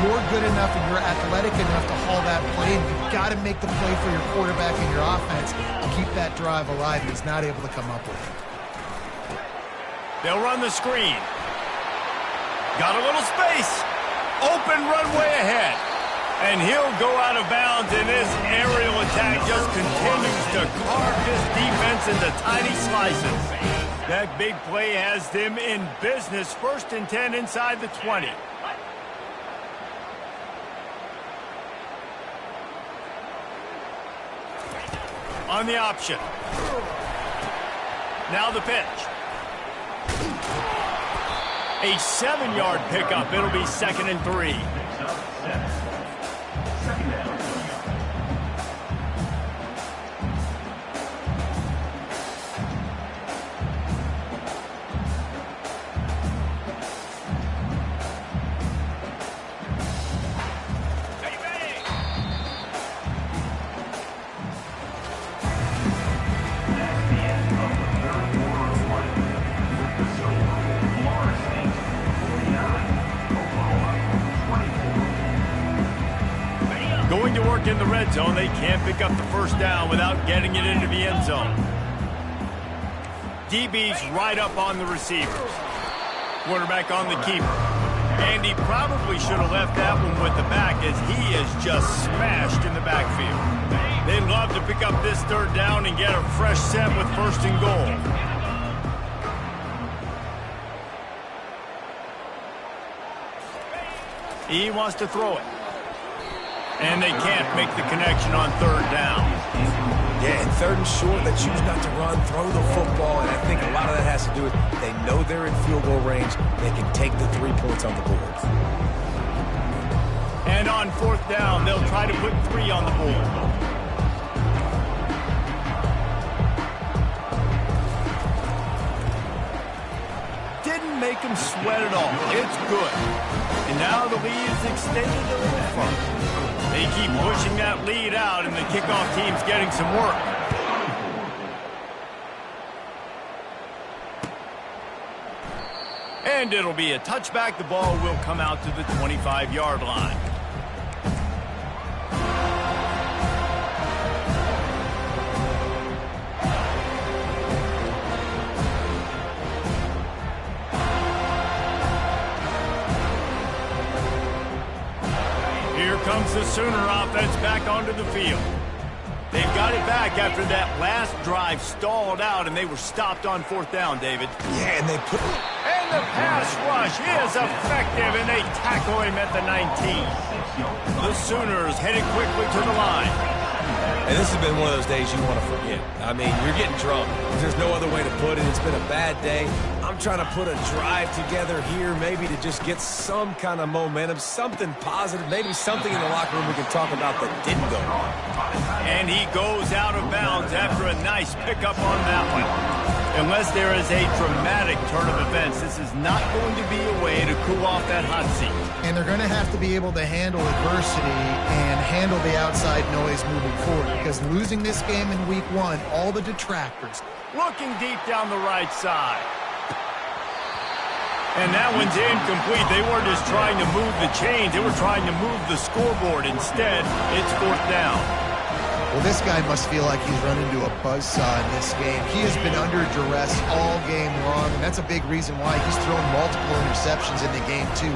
you're good enough and you're athletic enough to haul that play, and you've got to make the play for your quarterback and your offense to keep that drive alive, and he's not able to come up with it. They'll run the screen. Got a little space. Open runway ahead. And he'll go out of bounds in this aerial tag just continues to carve this defense into tiny slices. That big play has them in business. 1st and 10 inside the 20. On the option. Now the pitch. A 7-yard pickup. It'll be 2nd and 3. Going to work in the red zone. They can't pick up the 1st down without getting it into the end zone. DB's right up on the receivers. Quarterback on the keeper. And he probably should have left that one with the back as he is just smashed in the backfield. They'd love to pick up this 3rd down and get a fresh set with 1st and goal. He wants to throw it. And they can't make the connection on 3rd down. Yeah, and 3rd and short, they choose not to run, throw the football, and I think a lot of that has to do with they know they're in field goal range. They can take the 3 points on the board. And on 4th down, they'll try to put 3 on the board. Didn't make them sweat at all. It's good. And now the lead is extended a little further. They keep pushing that lead out, and the kickoff team's getting some work. And it'll be a touchback. The ball will come out to the 25-yard line. Here comes the Sooner offense back onto the field. They've got it back after that last drive stalled out, and they were stopped on 4th down, David. Yeah, and they put... And the pass rush is effective, and they tackle him at the 19. The Sooners headed quickly to the line. And this has been one of those days you want to forget. I mean, you're getting drunk. There's no other way to put it. It's been a bad day. I'm trying to put a drive together here, maybe to just get some kind of momentum, something positive, maybe something in the locker room we can talk about that didn't go wrong. And he goes out of bounds after a nice pickup on that one. Unless there is a dramatic turn of events, this is not going to be a way to cool off that hot seat. And they're going to have to be able to handle adversity and handle the outside noise moving forward, because losing this game in week 1, all the detractors. Looking deep down the right side. And that one's incomplete. They weren't just trying to move the chains. They were trying to move the scoreboard. Instead, it's 4th down. Well, this guy must feel like he's run into a buzzsaw in this game. He has been under duress all game long, and that's a big reason why he's thrown multiple interceptions in the game, too.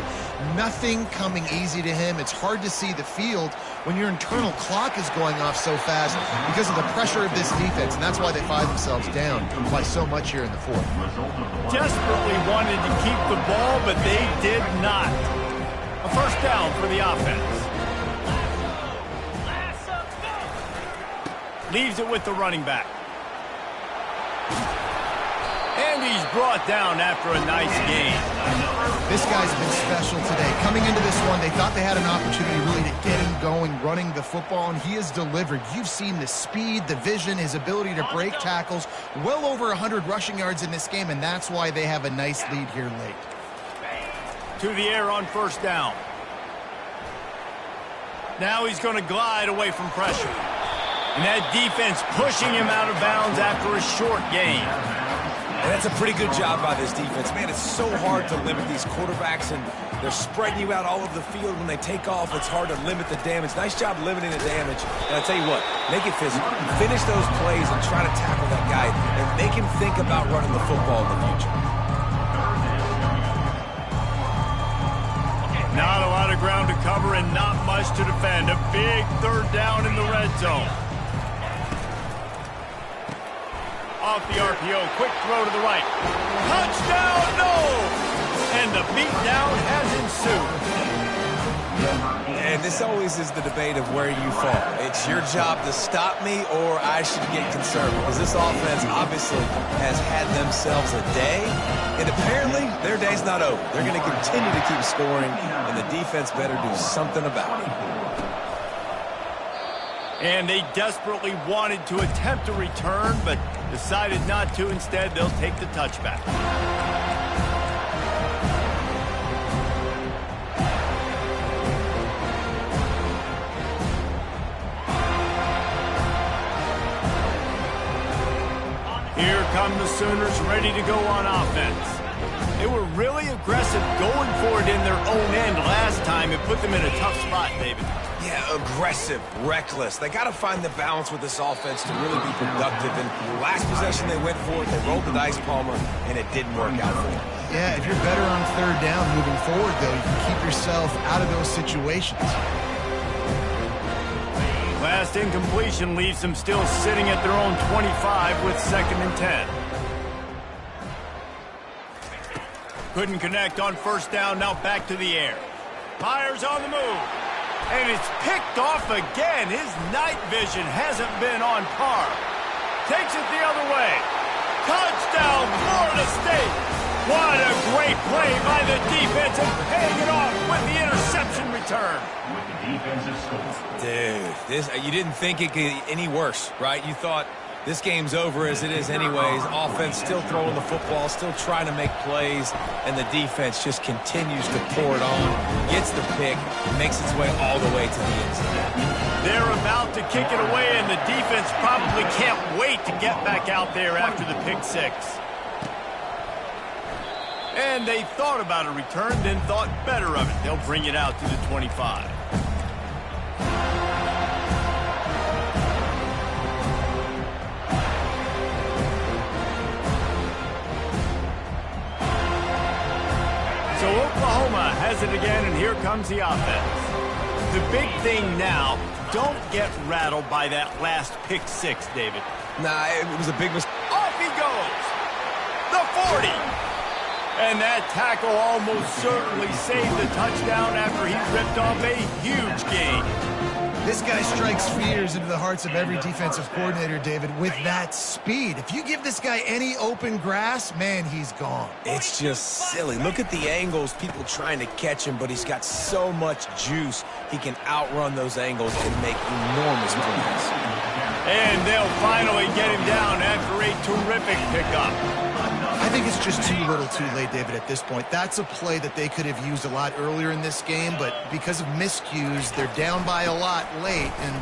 Nothing coming easy to him. It's hard to see the field when your internal clock is going off so fast because of the pressure of this defense, and that's why they find themselves down by so much here in the 4th. Desperately wanted to keep the ball, but they did not. A 1st down for the offense. Leaves it with the running back. And he's brought down after a nice game. This guy's been special today. Coming into this one, they thought they had an opportunity really to get him going, running the football, and he has delivered. You've seen the speed, the vision, his ability to break tackles, well over 100 rushing yards in this game, and that's why they have a nice lead here late. To the air on 1st down. Now he's going to glide away from pressure. And that defense pushing him out of bounds after a short gain. And that's a pretty good job by this defense. Man, it's so hard to limit these quarterbacks, and they're spreading you out all over the field. When they take off, it's hard to limit the damage. Nice job limiting the damage. And I'll tell you what, make it physical. Finish those plays and try to tackle that guy and make him think about running the football in the future. Not a lot of ground to cover and not much to defend. A big 3rd down in the red zone. Off the RPO, quick throw to the right. Touchdown, no! And the beatdown has ensued. And this always is the debate of where you fall. It's your job to stop me or I should get concerned, because this offense obviously has had themselves a day, and apparently their day's not over. They're going to continue to keep scoring, and the defense better do something about it. And they desperately wanted to attempt a return, but decided not to. Instead, they'll take the touchback. Here come the Sooners ready to go on offense. They were really aggressive going for it in their own end last time. It put them in a tough spot, David. Yeah, aggressive, reckless. They got to find the balance with this offense to really be productive. And last possession they went for it, they rolled the dice, Palmer, and it didn't work out for them. Yeah, if you're better on third down moving forward, though, you can keep yourself out of those situations. Last incompletion leaves them still sitting at their own 25 with 2nd and 10. Couldn't connect on first down, now back to the air. Fires on the move. And it's picked off again. His night vision hasn't been on par. Takes it the other way. Touchdown, Florida State. What a great play by the defense and paying it off with the interception return. With the defensive score. Dude, you didn't think it could get any worse, right? You thought this game's over as it is anyways. Offense still throwing the football, still trying to make plays, and the defense just continues to pour it on, gets the pick, makes its way all the way to the end zone. They're about to kick it away, and the defense probably can't wait to get back out there after the pick six. And they thought about a return, then thought better of it. They'll bring it out to the 25. So Oklahoma has it again, and here comes the offense. The big thing now, don't get rattled by that last pick six, David. Nah, it was a big mistake. Off he goes. The 40. And that tackle almost certainly saved the touchdown after he ripped off a huge gain. This guy strikes fears into the hearts of every defensive coordinator, David, with that speed. If you give this guy any open grass, man, he's gone. It's just silly. Look at the angles, people trying to catch him, but he's got so much juice. He can outrun those angles and make enormous plays. And they'll finally get him down after a terrific pickup. I think it's just too little too late, David, at this point. That's a play that they could have used a lot earlier in this game, but because of miscues, they're down by a lot late, and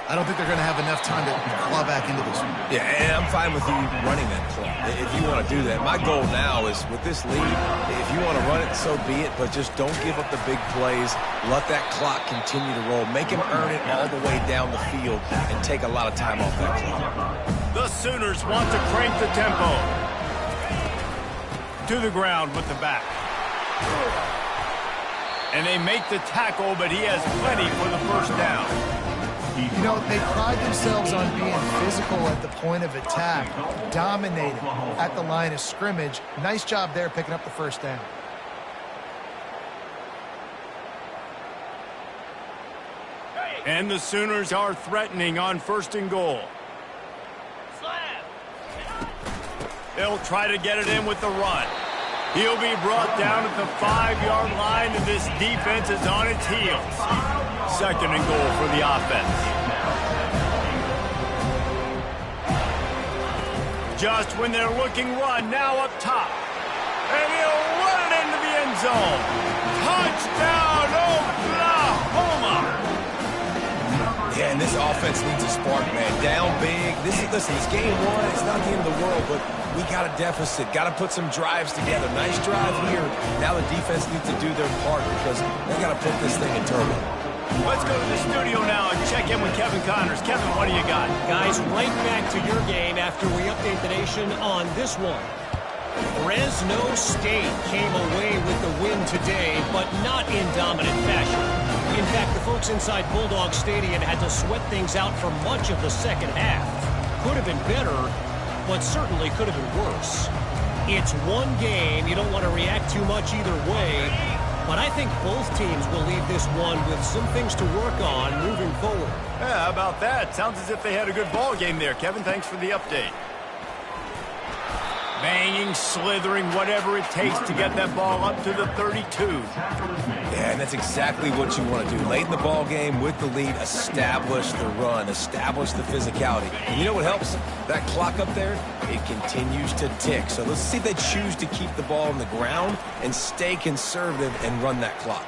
I don't think they're going to have enough time to claw back into this one. Yeah, and I'm fine with you running that play if you want to do that. My goal now is, with this lead, if you want to run it, so be it, but just don't give up the big plays. Let that clock continue to roll. Make him earn it all the way down the field and take a lot of time off that clock. The Sooners want to crank the tempo. To the ground with the back. And they make the tackle, but he has plenty for the first down. You know, they pride themselves on being physical at the point of attack, dominating at the line of scrimmage. Nice job there picking up the first down. And the Sooners are threatening on 1st and goal. They'll try to get it in with the run. He'll be brought down at the 5-yard line, and this defense is on its heels. 2nd and goal for the offense. Just when they're looking run, now up top. And he'll run it into the end zone. Touchdown, Oklahoma! Yeah, and this offense needs a spark, man. Down big. Listen, it's game one. It's not the end of the world, but we got a deficit. Got to put some drives together. Nice drive here. Now the defense needs to do their part because they got to put this thing in turbo. Let's go to the studio now and check in with Kevin Connors. Kevin, what do you got? Guys, right back to your game after we update the nation on this one. Fresno State came away with the win today, but not in dominant fashion. In fact, the folks inside Bulldog Stadium had to sweat things out for much of the second half. Could have been better, but certainly could have been worse. It's one game. You don't want to react too much either way, but I think both teams will leave this one with some things to work on moving forward. Yeah, how about that? Sounds as if they had a good ball game there, Kevin. Thanks for the update. Banging, slithering, whatever it takes to get that ball up to the 32. Yeah, and that's exactly what you want to do. Late in the ball game with the lead, establish the run, establish the physicality. And you know what helps? That clock up there, it continues to tick. So let's see if they choose to keep the ball on the ground and stay conservative and run that clock.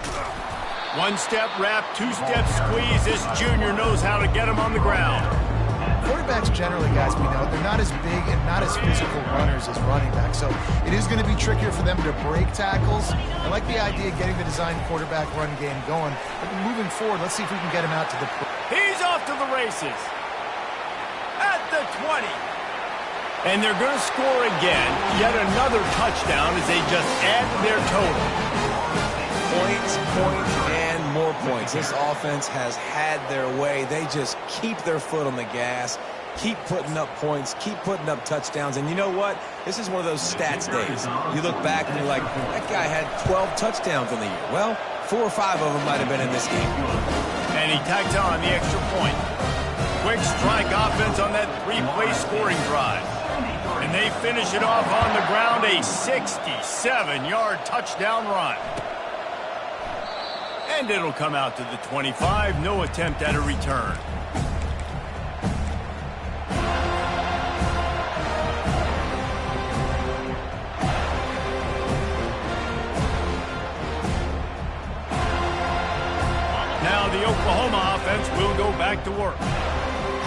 One-step wrap, two-step squeeze. This junior knows how to get him on the ground. Quarterbacks generally, guys, we know, they're not as big and not as physical runners as running backs, so it is going to be trickier for them to break tackles. I like the idea of getting the design quarterback run game going. But moving forward, let's see if we can get him out to the... He's off to the races. At the 20. And they're going to score again. Yet another touchdown as they just add to their total. Points, and more points. This offense has had their way. They just keep their foot on the gas, keep putting up points, keep putting up touchdowns. And you know what? This is one of those stats days. You look back and you're like, that guy had 12 touchdowns in the year. Well, 4 or 5 of them might have been in this game. And he tacked on the extra point. Quick strike offense on that 3-play scoring drive. And they finish it off on the ground, a 67-yard touchdown run. And it'll come out to the 25. No attempt at a return. Now the Oklahoma offense will go back to work.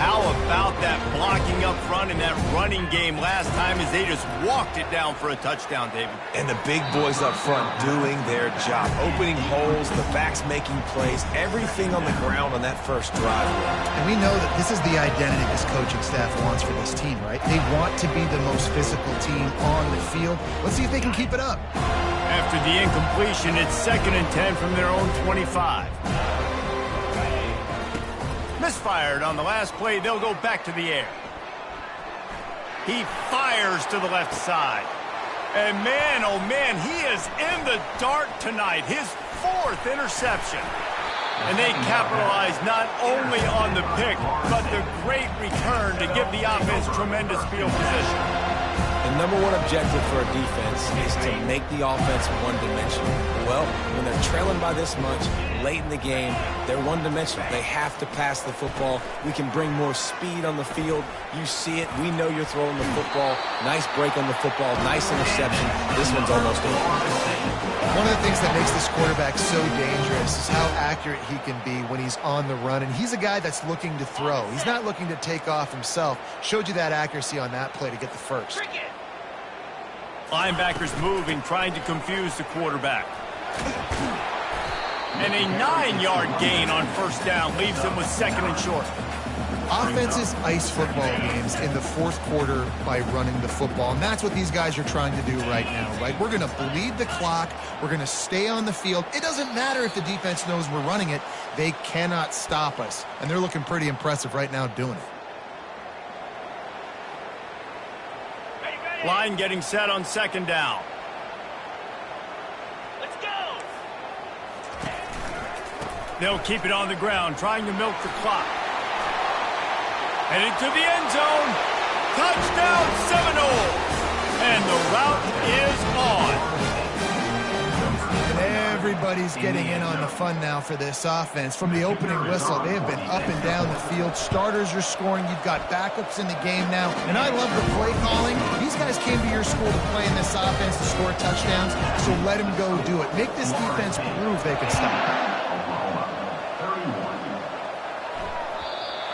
How about that blocking up front and that running game last time as they just walked it down for a touchdown, David? And the big boys up front doing their job, opening holes, the backs making plays, everything on the ground on that first drive. And we know that this is the identity this coaching staff wants for this team, right? They want to be the most physical team on the field. Let's see if they can keep it up. After the incompletion, it's 2nd and 10 from their own 25. Misfired on the last play. They'll go back to the air. He fires to the left side. And man, oh man, he is in the dark tonight. His 4th interception. And they capitalize not only on the pick, but the great return to give the offense tremendous field position. The number one objective for a defense is to make the offense one-dimensional. Well, when they're trailing by this much, late in the game, they're one-dimensional. They have to pass the football. We can bring more speed on the field. You see it. We know you're throwing the football. Nice break on the football. Nice interception. This one's almost over. One of the things that makes this quarterback so dangerous is how accurate he can be when he's on the run. And he's a guy that's looking to throw. He's not looking to take off himself. Showed you that accuracy on that play to get the first. Linebackers moving, trying to confuse the quarterback. And a 9-yard gain on first down leaves them with 2nd and short. Offenses ice football games in the 4th quarter by running the football, and that's what these guys are trying to do right now, right? We're going to bleed the clock. We're going to stay on the field. It doesn't matter if the defense knows we're running it. They cannot stop us, and they're looking pretty impressive right now doing it. Line getting set on 2nd down. Let's go! They'll keep it on the ground, trying to milk the clock. Headed to the end zone. Touchdown Seminoles! And the route is on. Everybody's getting in on the fun now for this offense. From the opening whistle, they have been up and down the field. Starters are scoring. You've got backups in the game now. And I love the play calling. These guys came to your school to play in this offense to score touchdowns, so let them go do it. Make this defense prove they can stop it.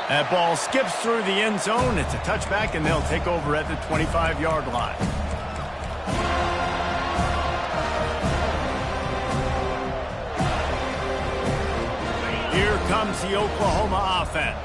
That ball skips through the end zone. It's a touchback, and they'll take over at the 25-yard line. Here comes the Oklahoma offense.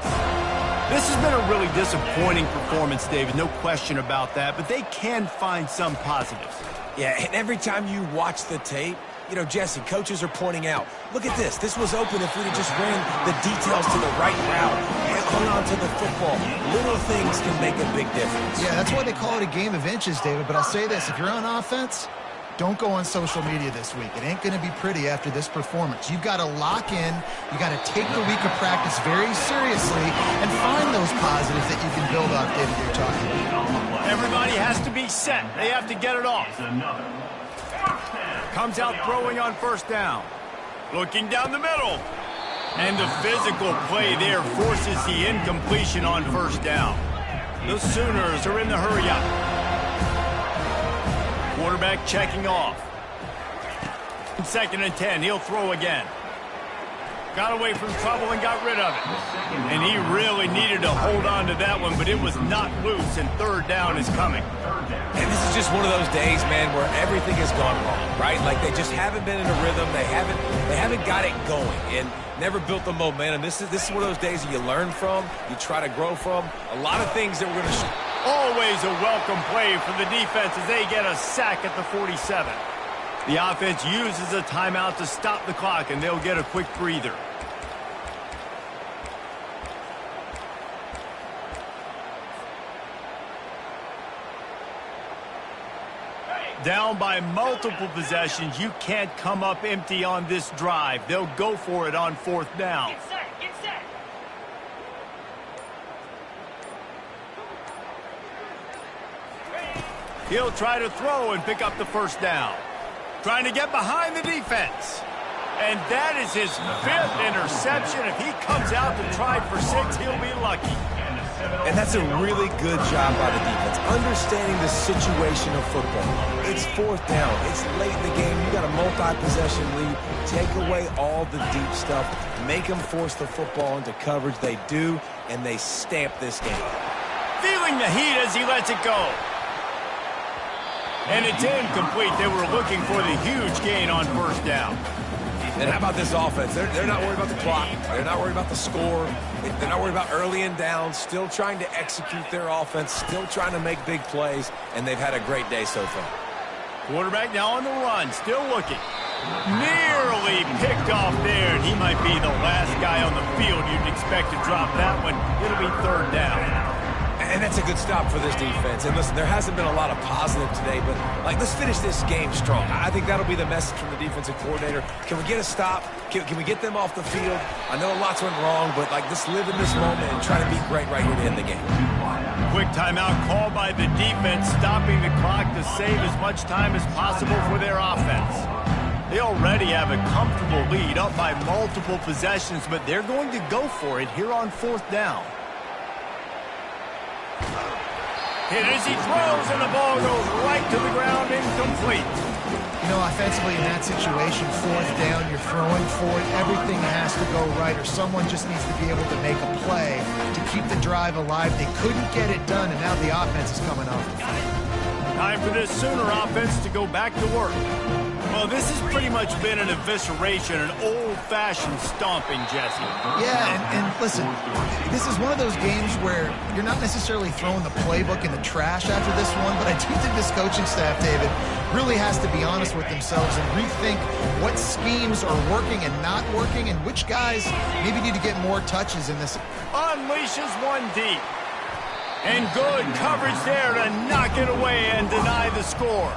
This has been a really disappointing performance, David. No question about that, but they can find some positives. Yeah, and every time you watch the tape, you know, Jesse, coaches are pointing out, look at this. This was open if we'd have just ran the details to the right route. hung on to the football. Little things can make a big difference. Yeah, that's why they call it a game of inches, David. But I'll say this, if you're on offense, don't go on social media this week. It ain't going to be pretty after this performance. You've got to lock in. You got to take the week of practice very seriously and find those positives that you can build off, David, you're talking about. Everybody has to be set. They have to get it off. Comes out throwing on first down. Looking down the middle. And the physical play there forces the incompletion on first down. The Sooners are in the hurry-up. Quarterback checking off. 2nd and 10. He'll throw again. Got away from trouble and got rid of it. And he really needed to hold on to that one, but it was not loose, and 3rd down is coming. And this is just one of those days, man, where everything has gone wrong, right? Like they just haven't been in a rhythm. They haven't got it going and never built the momentum. This is one of those days that you learn from, you try to grow from. A lot of things that we're going to Always a welcome play for the defense as they get a sack at the 47. The offense uses a timeout to stop the clock, and they'll get a quick breather. Down by multiple possessions, you can't come up empty on this drive. They'll go for it on 4th down. Get set, get set. He'll try to throw and pick up the 1st down. Trying to get behind the defense. And that is his 5th interception. If he comes out to try for 6, he'll be lucky. And that's a really good job by the defense, understanding the situation of football. It's 4th down. It's late in the game. You got a multi-possession lead. Take away all the deep stuff. Make them force the football into coverage. They do, and they stamp this game. Feeling the heat as he lets it go. And it's incomplete. They were looking for the huge gain on 1st down. And how about this offense? They're not worried about the clock. They're not worried about the score. They're not worried about early and down. Still trying to execute their offense. Still trying to make big plays. And they've had a great day so far. Quarterback now on the run. Still looking. Nearly picked off there. And he might be the last guy on the field you'd expect to drop that one. It'll be 3rd down. And that's a good stop for this defense. And listen, there hasn't been a lot of positive today, but let's finish this game strong. I think that'll be the message from the defensive coordinator. Can we get a stop? Can we get them off the field? I know lots went wrong, but let's live in this moment and try to be great right here to end the game. Quick timeout called by the defense, stopping the clock to save as much time as possible for their offense. They already have a comfortable lead, up by multiple possessions, but they're going to go for it here on 4th down. Hit as he throws, and the ball goes right to the ground, incomplete. You know, offensively in that situation, 4th down, you're throwing for it. Everything has to go right, or someone just needs to be able to make a play to keep the drive alive. They couldn't get it done, and now the offense is coming off the field. Time for this Sooner offense to go back to work. Well, this has pretty much been an evisceration, an old-fashioned stomping, Jesse. Yeah, and listen, this is one of those games where you're not necessarily throwing the playbook in the trash after this one, but I do think this coaching staff, David, really has to be honest with themselves and rethink what schemes are working and not working, and which guys maybe need to get more touches in this. Unleashes one deep. And good coverage there to knock it away and deny the score.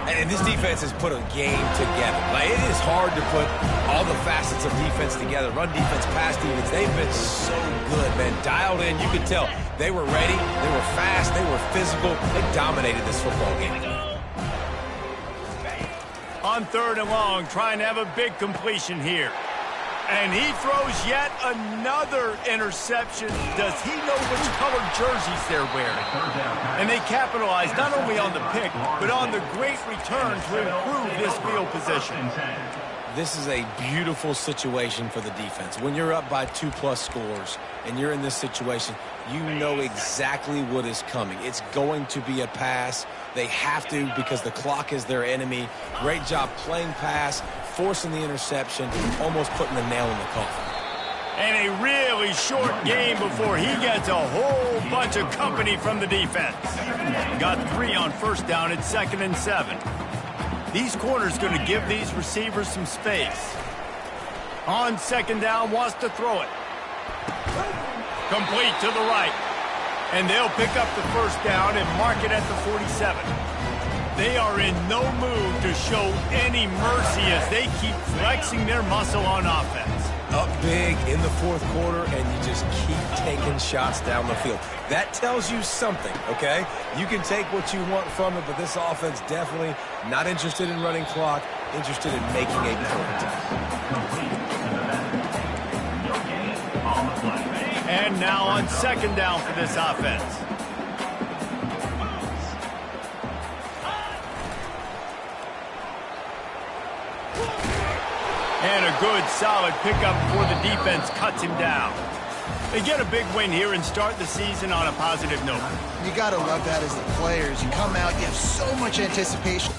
And this defense has put a game together. It is hard to put all the facets of defense together. Run defense, pass defense. They've been so good, man. Dialed in. You could tell they were ready. They were fast. They were physical. They dominated this football game. On 3rd and long, trying to have a big completion here. And he throws yet another interception. Does he know which colored jerseys they're wearing? And they capitalize not only on the pick, but on the great return to improve this field position. This is a beautiful situation for the defense. When you're up by 2+ scores and you're in this situation, you know exactly what is coming. It's going to be a pass. They have to because the clock is their enemy. Great job playing pass, forcing the interception, almost putting the nail in the coffin. And a really short game before he gets a whole bunch of company from the defense. Got 3 on 1st down at 2nd and 7. These corners going to give these receivers some space. On 2nd down, wants to throw it. Complete to the right. And they'll pick up the first down and mark it at the 47. They are in no mood to show any mercy as they keep flexing their muscle on offense. Up big in the fourth quarter, and you just keep taking shots down the field. That tells you something, okay? You can take what you want from it, but this offense definitely not interested in running clock, interested in making a point. And now on second down for this offense. And a good, solid pickup before the defense cuts him down. They get a big win here and start the season on a positive note. You got to love that as the players. You come out, you have so much anticipation.